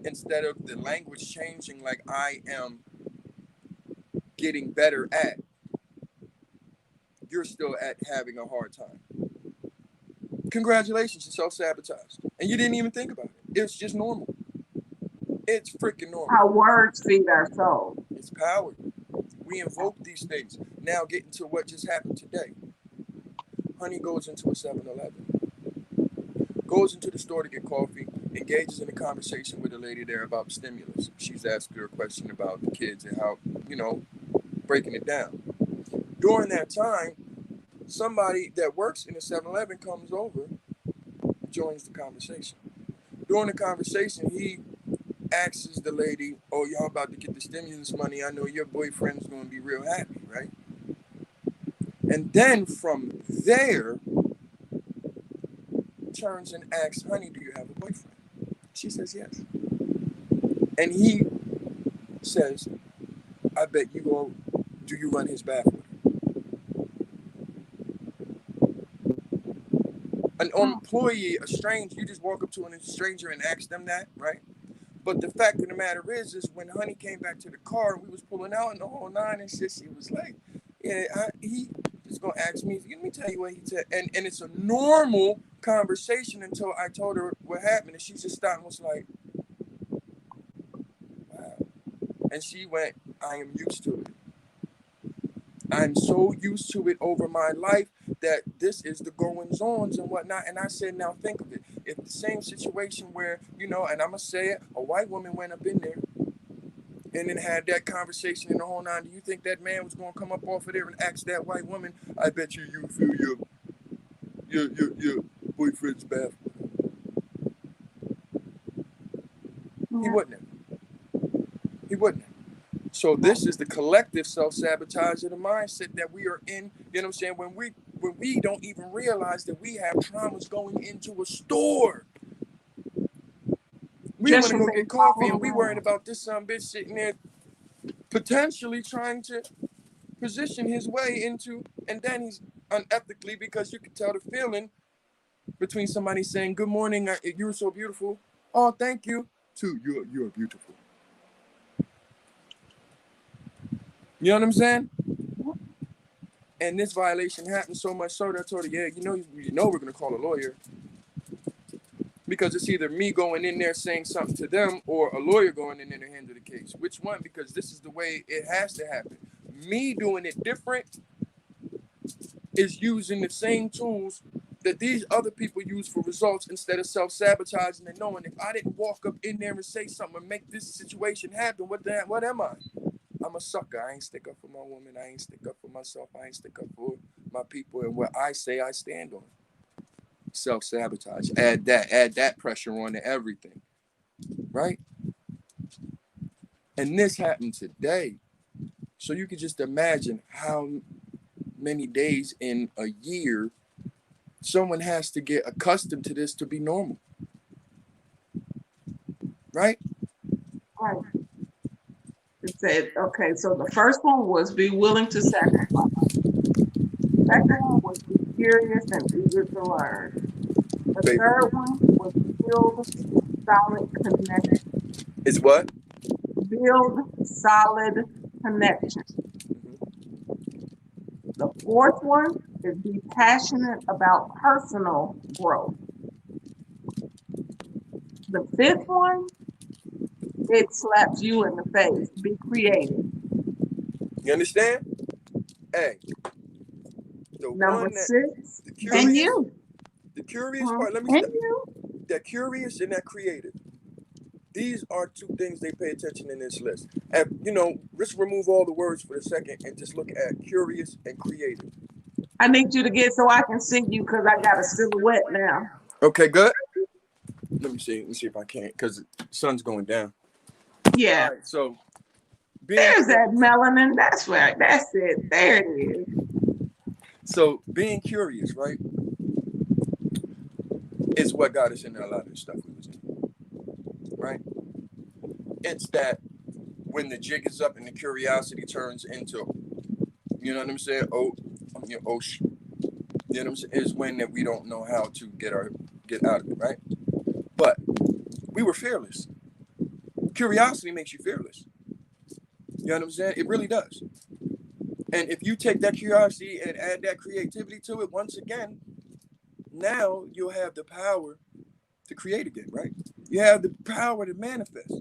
instead of the language changing like I am getting better at, you're still at having a hard time. Congratulations, you self-sabotaged. And you didn't even think about it. It's just normal. It's freaking normal. Our words feed our soul. It's power. We invoke these things. Now getting to what just happened today. Honey goes into a 7-Eleven, goes into the store to get coffee, engages in a conversation with a lady there about stimulus. She's asking her a question about the kids and how, breaking it down. During that time, somebody that works in a 7-Eleven comes over, joins the conversation. During the conversation, he asks the lady, oh, y'all about to get the stimulus money. I know your boyfriend's going to be real happy, right? And then from there, turns and asks, honey, do you have a boyfriend? She says yes. And he says, I bet you go, do you run his bath with her? An employee, a stranger, you just walk up to a stranger and ask them that, right? But the fact of the matter is when Honey came back to the car and we was pulling out in the whole nine and shit, she was like, yeah, he just gonna ask me, let me tell you what he said. And it's a normal conversation until I told her what happened. And she just stopped and was like, wow. And she went, I am used to it. I'm so used to it over my life that this is the goings-ons and whatnot. And I said, now think of it. If the same situation where, and I'm going to say it, a white woman went up in there and then had that conversation in the whole nine, do you think that man was going to come up off of there and ask that white woman, I bet you feel your boyfriend's bath? He wouldn't have. He wouldn't have. So this is the collective self-sabotage of the mindset that we are in, you know what I'm saying, when we don't even realize that we have traumas going into a store. We want to go get coffee and we worried about this son bitch sitting there potentially trying to position his way into, and then he's unethically, because you can tell the feeling between somebody saying, "Good morning, you're so beautiful. Oh, thank you." To you're beautiful. You know what I'm saying? And this violation happened so much so that I told her, yeah, we're gonna call a lawyer, because it's either me going in there saying something to them or a lawyer going in there to handle the case. Which one? Because this is the way it has to happen. Me doing it different is using the same tools that these other people use for results, instead of self-sabotaging and knowing, if I didn't walk up in there and say something and make this situation happen, what am I? I'm a sucker. I ain't stick up for my woman. I ain't stick up for myself. I ain't stick up for my people. And what I say, I stand on. Self-sabotage. Add that pressure on to everything. Right? And this happened today. So you can just imagine how many days in a year someone has to get accustomed to this to be normal. Right? Right. It said, okay, so the first one was be willing to sacrifice. Second one was be curious and eager to learn. The Favorite. third one was build solid connection. It's what? Build solid connection. The fourth one is be passionate about personal growth. The fifth one, it slaps you in the face. Be creative. You understand? Hey, the Number one that six, the And curious, you. the curious part. Let me And stop. you. That curious and that creative. These are two things they pay attention in this list. And let's remove all the words for a second and just look at curious and creative. I need you to get so I can see you because I got a silhouette now. Okay, good. Let me see. Let me see if I can, because the sun's going down. Yeah. All right. So There's that melanin. That's right. That's it. There it is. So being curious, right, is what got us into a lot of the stuff we was in. Right? It's that when the jig is up and the curiosity turns into, you know what I'm saying? Oh, you know what I'm saying? Is when that we don't know how to get out of it, right? But we were fearless. Curiosity makes you fearless. You know what I'm saying? It really does. And if you take that curiosity and add that creativity to it, once again, now you'll have the power to create again, right? You have the power to manifest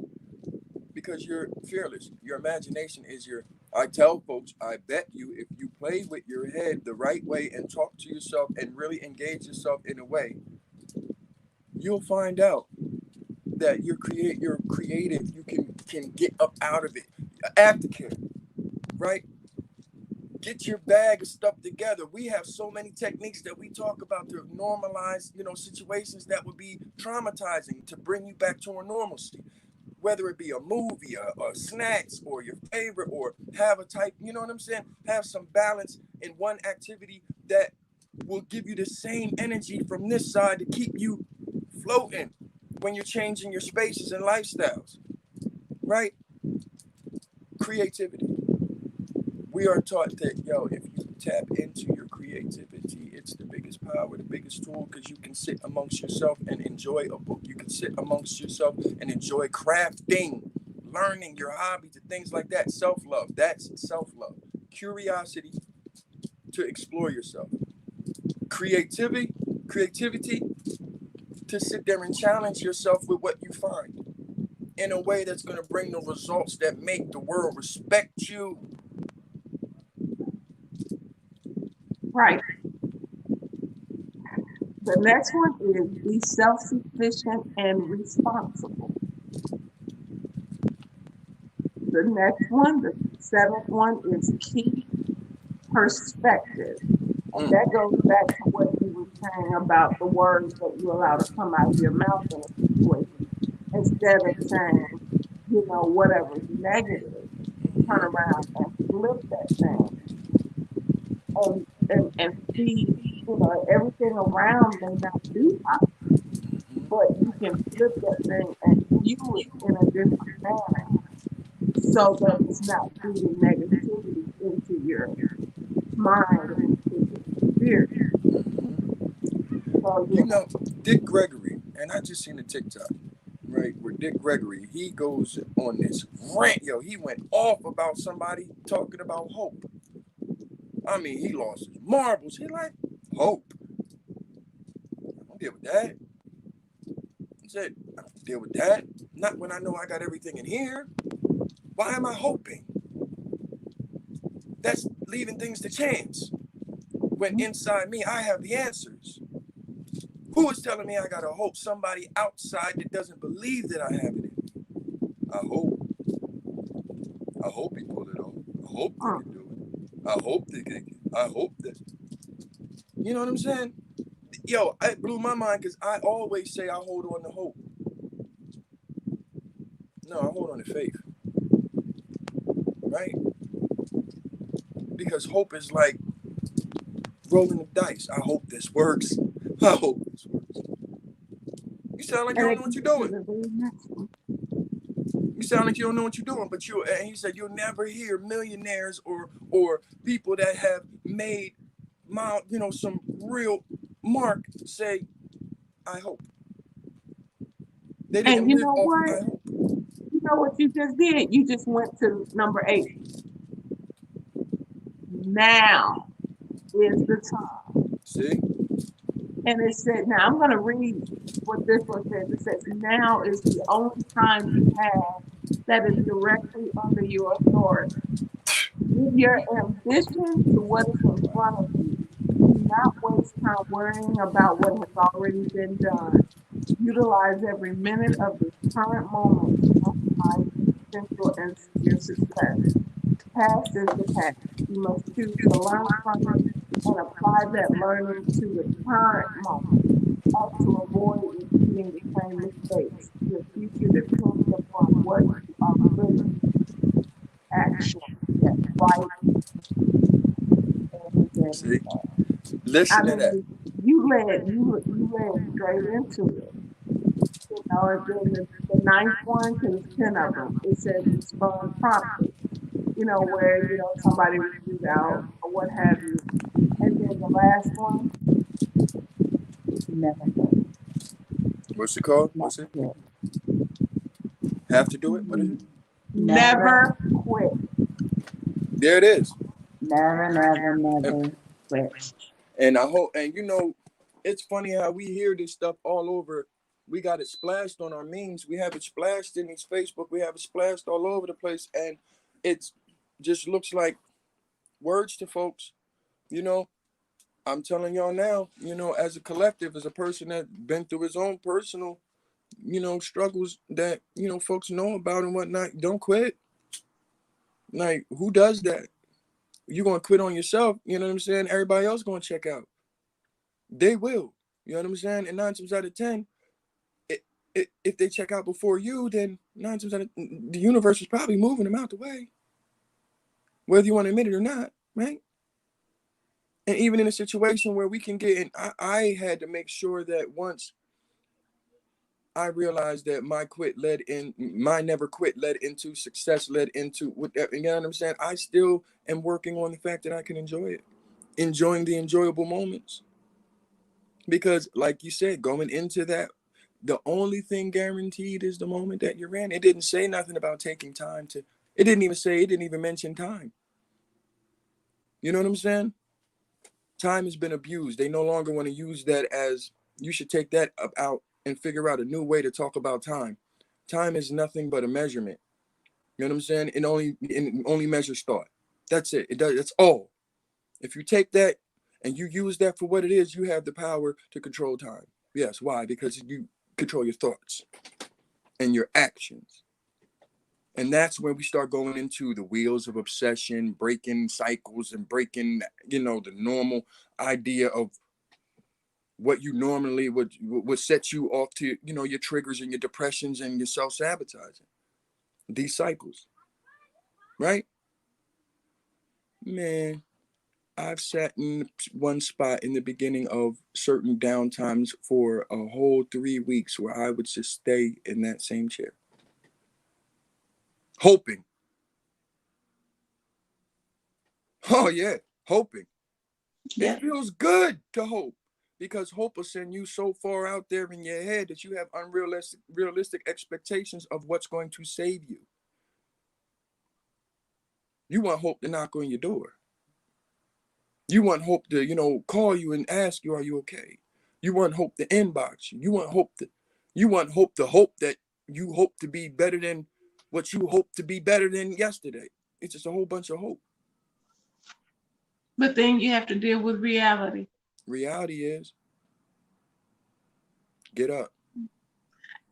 because you're fearless. Your imagination is your. I tell folks, I bet you, if you play with your head the right way and talk to yourself and really engage yourself in a way, you'll find out that you're creative. You can get up out of it. Aftercare, right? Get your bag of stuff together. We have so many techniques that we talk about to normalize, situations that would be traumatizing, to bring you back to a normalcy. Whether it be a movie or snacks or your favorite, or have a type, you know what I'm saying? Have some balance in one activity that will give you the same energy from this side to keep you floating when you're changing your spaces and lifestyles, right? Creativity. We are taught that, if you tap into your creativity, it's the biggest power, the biggest tool, because you can sit amongst yourself and enjoy a book. You can sit amongst yourself and enjoy crafting, learning your hobbies and things like that. Self-love. That's self-love. Curiosity to explore yourself. Creativity to sit there and challenge yourself with what you find in a way that's going to bring the results that make the world respect you. Right. The next one is be self-sufficient and responsible. The next one, the seventh one, is keep perspective. And that goes back to what you were saying about the words that you allow to come out of your mouth in a situation. Instead of saying, whatever's negative, turn around and flip that thing and see, everything around may not be positive, but you can flip that thing and view it in a different manner so that it's not feeding negativity into your mind and spirit. spirit. So You yeah. know, Dick Gregory, and I just seen a TikTok, right, where Dick Gregory, he goes on this rant, yo, he went off about somebody talking about hope. I mean, he lost his marbles. He like, hope. I don't deal with that. He said, I don't deal with that. Not when I know I got everything in here. Why am I hoping? That's leaving things to chance. When inside me, I have the answers. Who is telling me I gotta hope? Somebody outside that doesn't believe that I have it in me. I hope. I hope he pulled it off. I hope they Mm. can do it. I hope they can. I hope that. You know what I'm saying? Yo, it blew my mind because I always say I hold on to hope. No, I hold on to faith, right? Because hope is like rolling the dice. I hope this works. I hope this works. You sound like you And don't it know what goes you're to doing. the very next one. You sound like you don't know what you're doing. But you, and he said, you'll never hear millionaires or people that have made some real mark say, I hope. They And didn't you live know off what? I hope. You know what you just did? You just went to number 8. Now is the time. See? And it said, now I'm going to read what this one says. It says, now is the only time you have that is directly under your authority. Give your ambition to what is in front of you. Do not waste time worrying about what has already been done. Utilize every minute of this current moment to maximize your potential and your success. Past is the past. You must choose to learn from it and apply that learning to the current moment. Act to avoid repeating the same mistakes. Your future depends upon what you are willing action that right every See? day. I Listen to that. mean, you led straight into it. You know, and then the ninth one, because it's 10 of them, it says respond promptly. You know, where somebody reaches out or what have you. And then the last one, never quit. What's it called? Never What's it? quit. Have to do it? What is it? Never, Never quit. There it is. never, never, And, never quit. and I hope, and it's funny how we hear this stuff all over. We got it splashed on our memes. We have it splashed in these Facebook. We have it splashed all over the place. And it's just looks like words to folks. You know, I'm telling y'all now, as a collective, as a person that been through his own personal, struggles that, folks know about and whatnot, don't quit. Like, who does that? You're going to quit on yourself. You know what I'm saying? Everybody else going to check out. They will. You know what I'm saying? And 9 times out of 10, if they check out before you, then 9 times out of the universe is probably moving them out the way, whether you want to admit it or not, right? And even in a situation where we can get in, I had to make sure that once I realized that my never quit led into success, led into whatever, you know what I'm saying? I still am working on the fact that I can enjoy it, enjoying the enjoyable moments. Because, like you said, going into that, the only thing guaranteed is the moment that you're in. It didn't say nothing about taking time to, it didn't even mention time. You know what I'm saying? Time has been abused. They no longer want to use that as, you should take that out and figure out a new way to talk about time. Time is nothing but a measurement. You know what I'm saying? It only measures thought. That's it. It does. That's all. If you take that and you use that for what it is, you have the power to control time. Yes. Why? Because you control your thoughts and your actions. And that's when we start going into the wheels of obsession, breaking cycles and breaking, the normal idea of what you normally would set you off to, your triggers and your depressions and your self-sabotaging. These cycles, right? Man, I've sat in one spot in the beginning of certain downtimes for a whole 3 weeks where I would just stay in that same chair, hoping. Oh yeah, hoping. Yeah. It feels good to hope because hope will send you so far out there in your head that you have realistic expectations of what's going to save you. You want hope to knock on your door. You want hope to, call you and ask you, are you okay? You want hope to inbox you. You want hope to hope that you hope to be better than what you hope to be better than yesterday. It's just a whole bunch of hope. But then you have to deal with reality. Reality is get up.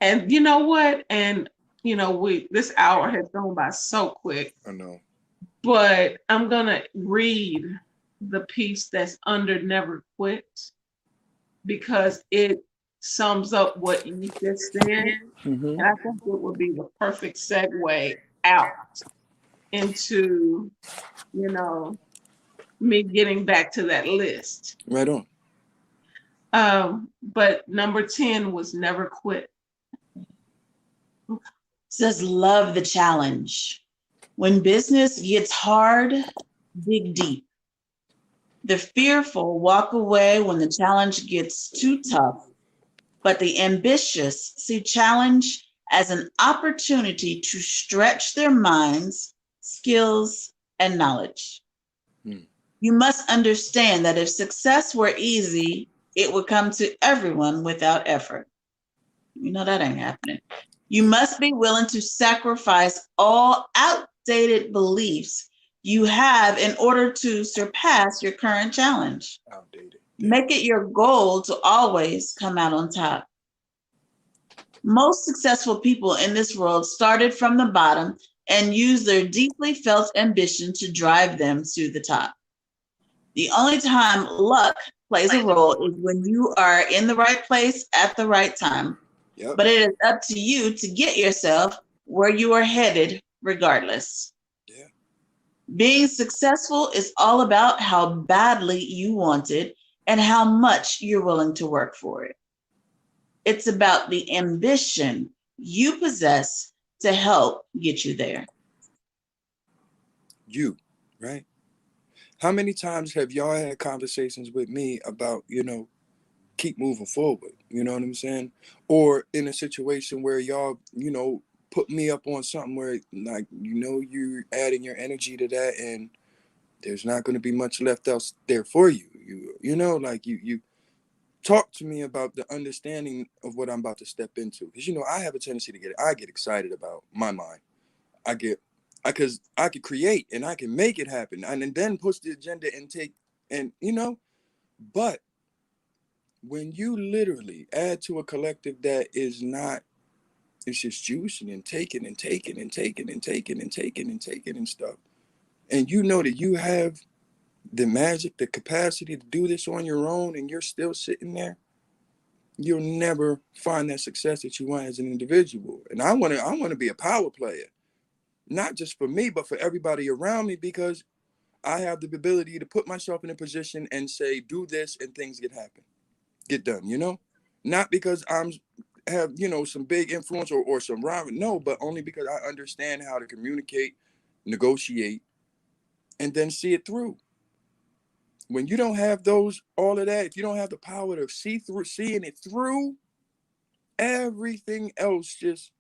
And you know what? And we this hour has gone by so quick. I know. But I'm gonna read the piece that's under Never Quit because it sums up what you just said. Mm-hmm. And I think it would be the perfect segue out into, you know, me getting back to that list. Right on. But number 10 was Never Quit. Says love the challenge. When business gets hard, dig deep. The fearful walk away when the challenge gets too tough, but the ambitious see challenge as an opportunity to stretch their minds, skills, and knowledge. Hmm. You must understand that if success were easy, it would come to everyone without effort. You know that ain't happening. You must be willing to sacrifice all outdated beliefs you have in order to surpass your current challenge. Outdated. Make it your goal to always come out on top. Most successful people in this world started from the bottom and used their deeply felt ambition to drive them to the top. The only time luck plays a role is when you are in the right place at the right time. Yep. But it is up to you to get yourself where you are headed regardless. Yeah. Being successful is all about how badly you want it and how much you're willing to work for it. It's about the ambition you possess to help get you there. You, right? How many times have y'all had conversations with me about, keep moving forward? You know what I'm saying? Or in a situation where y'all, put me up on something where, like, you're adding your energy to that and there's not going to be much left else there for you. Like you talk to me about the understanding of what I'm about to step into. Because, I have a tendency I get excited about my mind. Because I could create and I can make it happen and then push the agenda and take, and, but when you literally add to a collective that is not, it's just juicing and taking and taking and taking and taking and taking and taking and stuff. And you know that you have the magic, the capacity to do this on your own and you're still sitting there, you'll never find that success that you want as an individual. And I want to be a power player, not just for me, but for everybody around me, because I have the ability to put myself in a position and say, do this and things get done, not because have, some big influence or some rival. No, but only because I understand how to communicate, negotiate, and then see it through. When you don't have all of that, if you don't have the power to seeing it through, everything else it's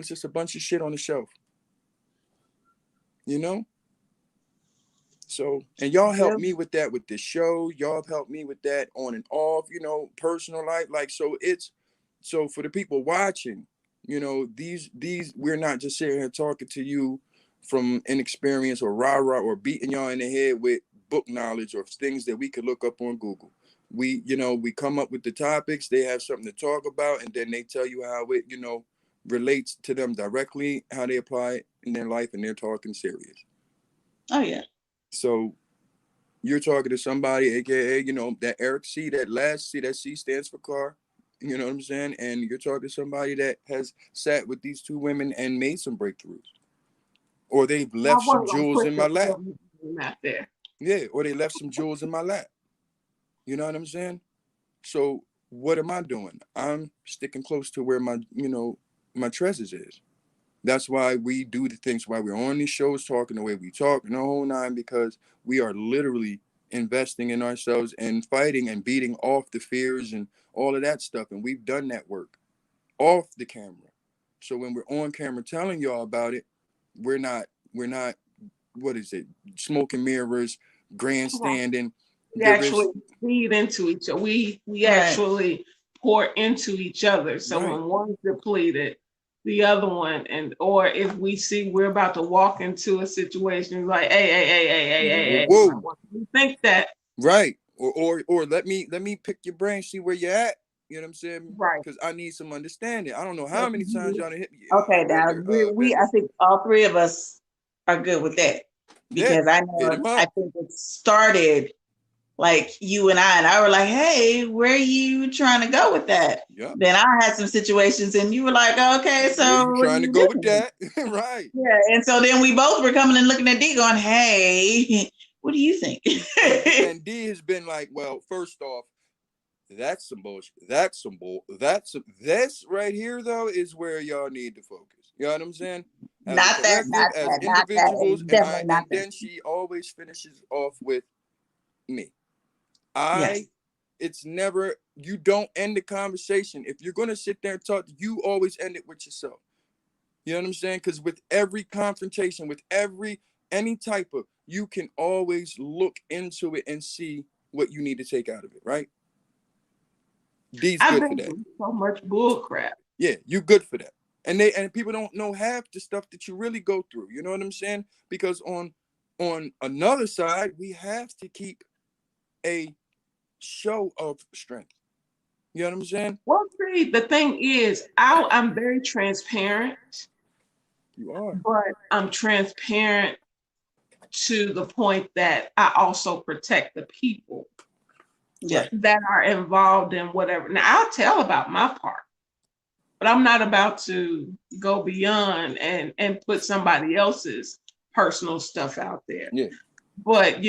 just a bunch of shit on the shelf, you know? So, and y'all helped me with that with this show. Y'all have helped me with that on and off, personal life. Like, so for the people watching, these we're not just sitting here talking to you from inexperience or rah-rah or beating y'all in the head with book knowledge or things that we could look up on Google. We come up with the topics, they have something to talk about, and then they tell you how it, relates to them directly, how they apply it in their life, and they're talking serious. Oh, yeah. So you're talking to somebody, aka, that Eric C, that last C, that C stands for car. You know what I'm saying? And you're talking to somebody that has sat with these two women and made some breakthroughs. Or they've I left some wasn't gonna jewels put in my that lap. out there. Yeah, or they left some jewels in my lap. You know what I'm saying? So what am I doing? I'm sticking close to where my treasures is. That's why we do the things, why we're on these shows talking the way we talk and the whole nine, because we are literally investing in ourselves and fighting and beating off the fears and all of that stuff. And we've done that work off the camera. So when we're on camera telling y'all about it, we're not what is it, smoke and mirrors, grandstanding. We There actually is feed into each other. We Right. actually pour into each other. So Right. when one's depleted, the other one, and or if we see we're about to walk into a situation, like, hey, whoa, you think that right. Or let me pick your brain, see where you're at. You know what I'm saying? right? Because I need some understanding. I don't know how So many times y'all done hit me. Okay, now we I Bender. think all three of us are good with that Yeah, because I hit know him I up. think it started like you and I were like, hey, where are you trying to go with that? Yep. Then I had some situations and you were like, okay, Where so you what are trying to you go with doing? that? Right. Yeah, and so then we both were coming and looking at D going, hey, what do you think? And D has been like, well, first off, that's some bullshit. That's some bull. This right here though is where y'all need to focus. You know what I'm saying? As a Not that, collective, not as that, not that, individuals, and and definitely not and that. then she always finishes off with me. Yes. It's never, you don't end the conversation. If you're gonna sit there and talk, you always end it with yourself. You know what I'm saying? Because with every confrontation, with any type of, you can always look into it and see what you need to take out of it, right? D's I've good for been that. through so much bull crap. Yeah, you good for that. And people don't know half the stuff that you really go through. You know what I'm saying? Because on another side, we have to keep a show of strength. You know what I'm saying? Well, see, the thing is, I'm very transparent, You are. but I'm transparent to the point that I also protect the people Yeah. that are involved in whatever. Now, I'll tell about my part, but I'm not about to go beyond and put somebody else's personal stuff out there. Yeah. But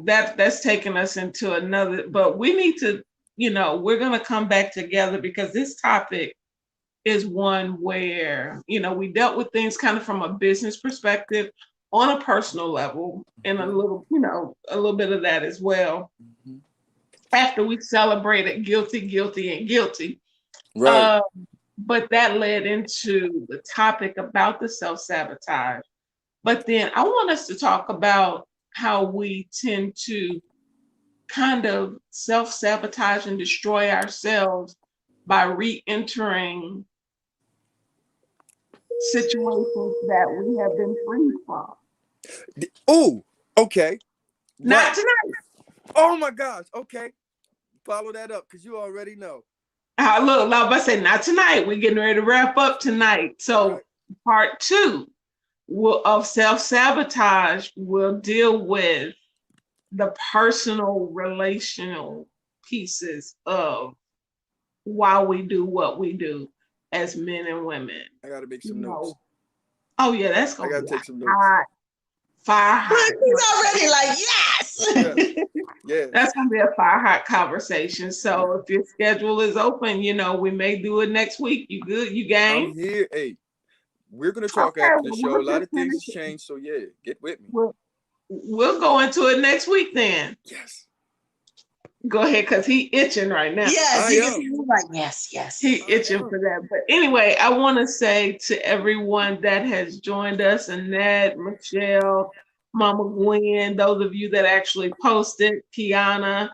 that's taking us into another. But we need to, we're gonna come back together because this topic is one where we dealt with things kind of from a business perspective, on a personal level, and a little bit of that as well. Mm-hmm. After we celebrated guilty, and guilty, Right. uh, but that led into the topic about the self-sabotage. But then I want us to talk about how we tend to kind of self-sabotage and destroy ourselves by re-entering situations that we have been free from. Oh, okay. Not Right. tonight. Oh my gosh. Okay. Follow that up because you already know. Look, I say not tonight. We're getting ready to wrap up tonight. All So right. part two of self-sabotage will deal with the personal relational pieces of why we do what we do as men and women. I gotta make You some notes. know, oh yeah, that's I gonna gotta be take some a notes. hot, fire hot. Look, he's already like, yes. Yes. Yes. That's gonna be a fire hot conversation. So if your schedule is open, we may do it next week. You good? You I'm game? here. Hey, we're gonna talk Okay, after the well, show. A we'll lot just of things finish has it. changed, so yeah, get with me. We'll go into it next week then. Yes. Go ahead, because he itching right now. Yes, I you can see am. him like, yes, yes. He itching for that. But anyway, I want to say to everyone that has joined us, Annette, Michelle, Mama Gwen, those of you that actually posted, Kiana,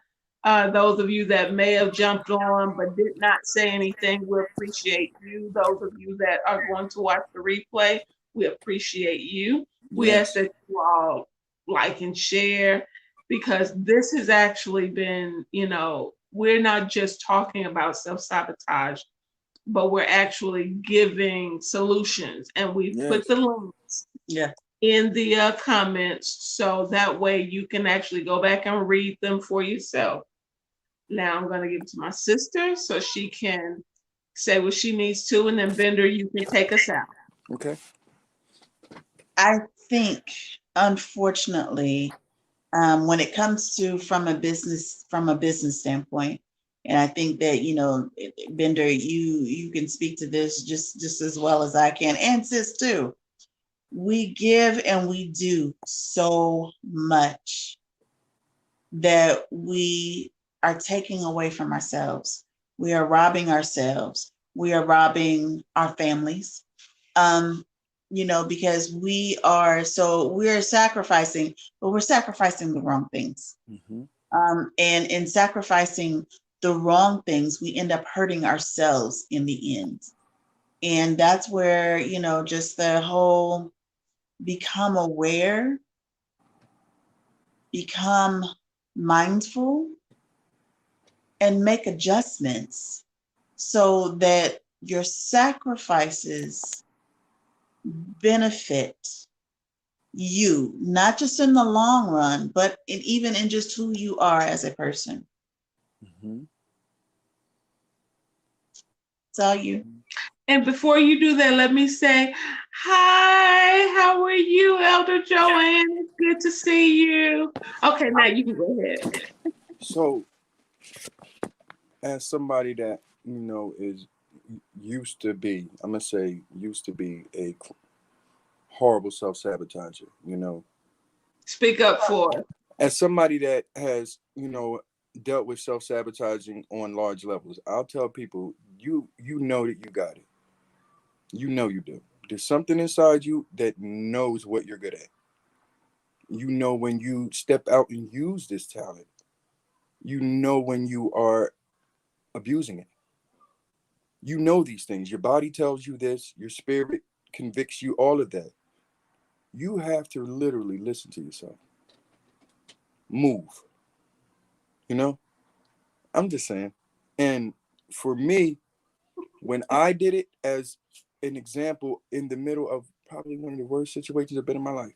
those of you that may have jumped on but did not say anything, we appreciate you. Those of you that are going to watch the replay, we appreciate you. We ask Yes. that you all like and share, because this has actually been, we're not just talking about self-sabotage, but we're actually giving solutions. And we put Yes. the links Yeah. in the comments so that way you can actually go back and read them for yourself. Now I'm going to give it to my sister so she can say what she needs to, and then Bender, you can take us out. Okay. I think, unfortunately, when it comes to from a business standpoint, and I think that Bender, you can speak to this just as well as I can, and sis too. We give and we do so much that we are taking away from ourselves. We are robbing ourselves. We are robbing our families. Because we're sacrificing, but we're sacrificing the wrong things. Mm-hmm. And in sacrificing the wrong things, we end up hurting ourselves in the end. And that's where, just the whole become aware, become mindful, and make adjustments so that your sacrifices benefit you, not just in the long run, but even in just who you are as a person. Mm-hmm. It's all you. And before you do that, let me say, hi, how are you, Elder Joanne? It's good to see you. Okay, now you can go ahead. So, as somebody that is used to be, I'm gonna say used to be a horrible self-sabotager, Speak up for us. as somebody that has dealt with self-sabotaging on large levels, I'll tell people, you know that you got it. You do. There's something inside you that knows what you're good at. When you step out and use this talent. When you are abusing it. These things. Your body tells you this, your spirit convicts you, all of that. You have to literally listen to yourself. Move. I'm just saying. And for me, when I did it as an example in the middle of probably one of the worst situations I've been in my life,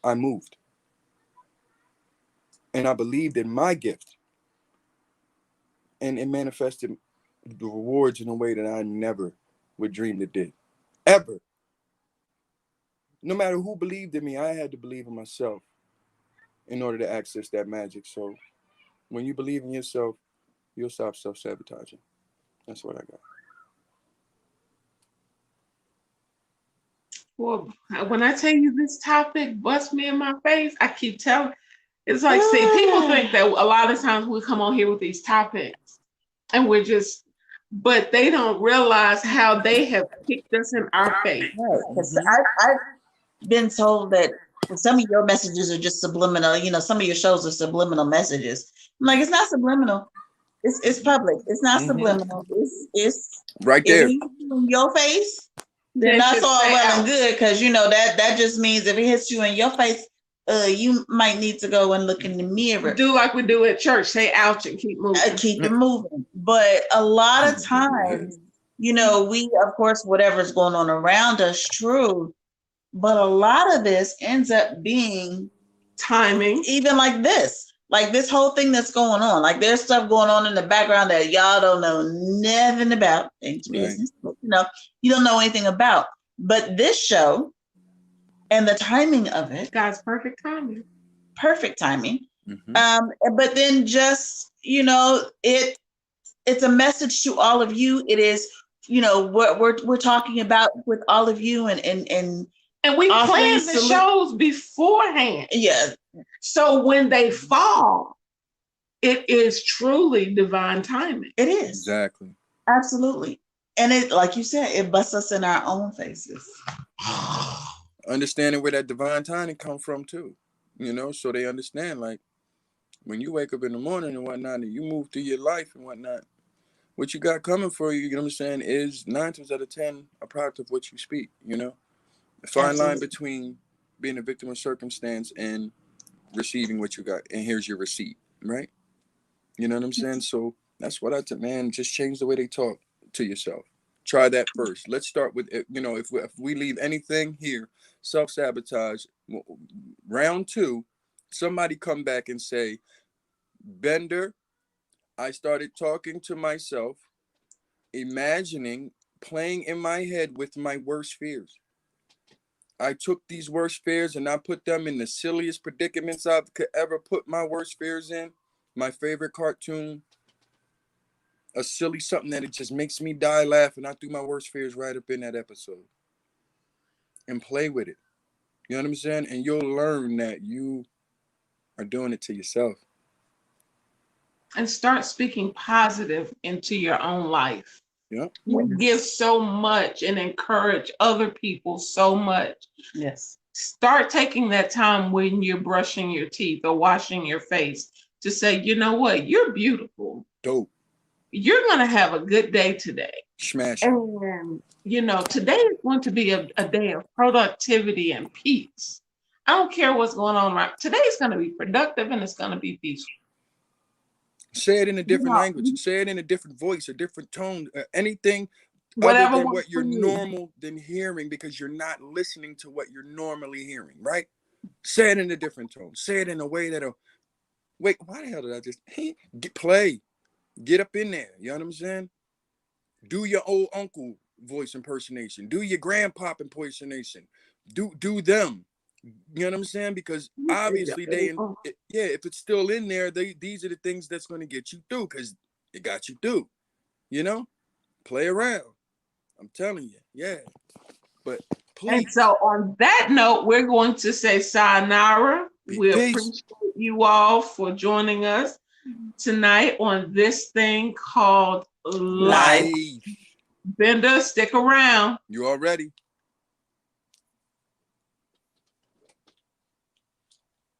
I moved. And I believed in my gift. And it manifested the rewards in a way that I never would dream it did. Ever. No matter who believed in me, I had to believe in myself in order to access that magic. So when you believe in yourself, you'll stop self-sabotaging. That's what I got. Well, when I tell you this topic busts me in my face, I keep telling. It's like, see, people think that a lot of times we come on here with these topics and but they don't realize how they have kicked us in our face. Right. Because Mm-hmm. I've been told that some of your messages are just subliminal. Some of your shows are subliminal messages. I'm like, it's not subliminal. It's public. It's not Mm-hmm. subliminal. It's Right if it there. hits you in your face, then Then that's just all stay well and out. good, because that just means if it hits you in your face, you might need to go and look in the mirror. Do like we do at church, say ouch and keep moving. Keep it moving. But a lot of times, we, of course, whatever's going on around us, true. But a lot of this ends up being Timing. even like this whole thing that's going on. Like there's stuff going on in the background that y'all don't know nothing about. It's business, but, you don't know anything about. But this show and the timing of it, God's perfect timing. perfect timing. Mm-hmm. But then just, it's a message to all of you. It is, what we're talking about with all of you, and we planned the shows beforehand. Yeah. So when they fall, it is truly divine timing. It is. Exactly. Absolutely. And it, like you said, it busts us in our own faces. Understanding where that divine timing come from too. So they understand, like, when you wake up in the morning and whatnot, and you move through your life and whatnot, what you got coming for you, what I'm saying, is 9 times out of 10 a product of what you speak. A fine line between being a victim of circumstance and receiving what you got. And here's your receipt, right? You know what I'm saying? So that's what man, just change the way they talk to yourself. Try that first. Let's start with, if we leave anything here, self-sabotage, round 2, somebody come back and say, Bender, I started talking to myself, imagining, playing in my head with my worst fears. I took these worst fears and I put them in the silliest predicaments I could ever put my worst fears in. My favorite cartoon, a silly something that it just makes me die laughing. I threw my worst fears right up in that episode and play with it. You know what I'm saying? And you'll learn that you are doing it to yourself. And start speaking positive into your own life. Yeah. We give so much and encourage other people so much. Yes. Start taking that time when you're brushing your teeth or washing your face to say, you know what, you're beautiful. Dope. You're going to have a good day today. Smash it. And, you know, today is going to be a day of productivity and peace. I don't care what's going on right. Today's going to be productive and it's going to be peaceful. Say it in a different know, language. Say it in a different voice, a different tone, anything other whatever than works what you're for you. normal than hearing, because you're not listening to what you're normally hearing, right? Say it in a different tone. Say it in a way that'll, wait, why the hell did I just play? Get up in there. You know what I'm saying? Do your old uncle voice impersonation. Do your grandpop impersonation. Do them. You know what I'm saying? Because obviously if it's still in there, these are the things that's going to get you through, because it got you through. You know, play around. I'm telling you, yeah. But please. And so on that note, we're going to say sayonara. We appreciate you all for joining us tonight on this thing called life. Bender, stick around. You all ready?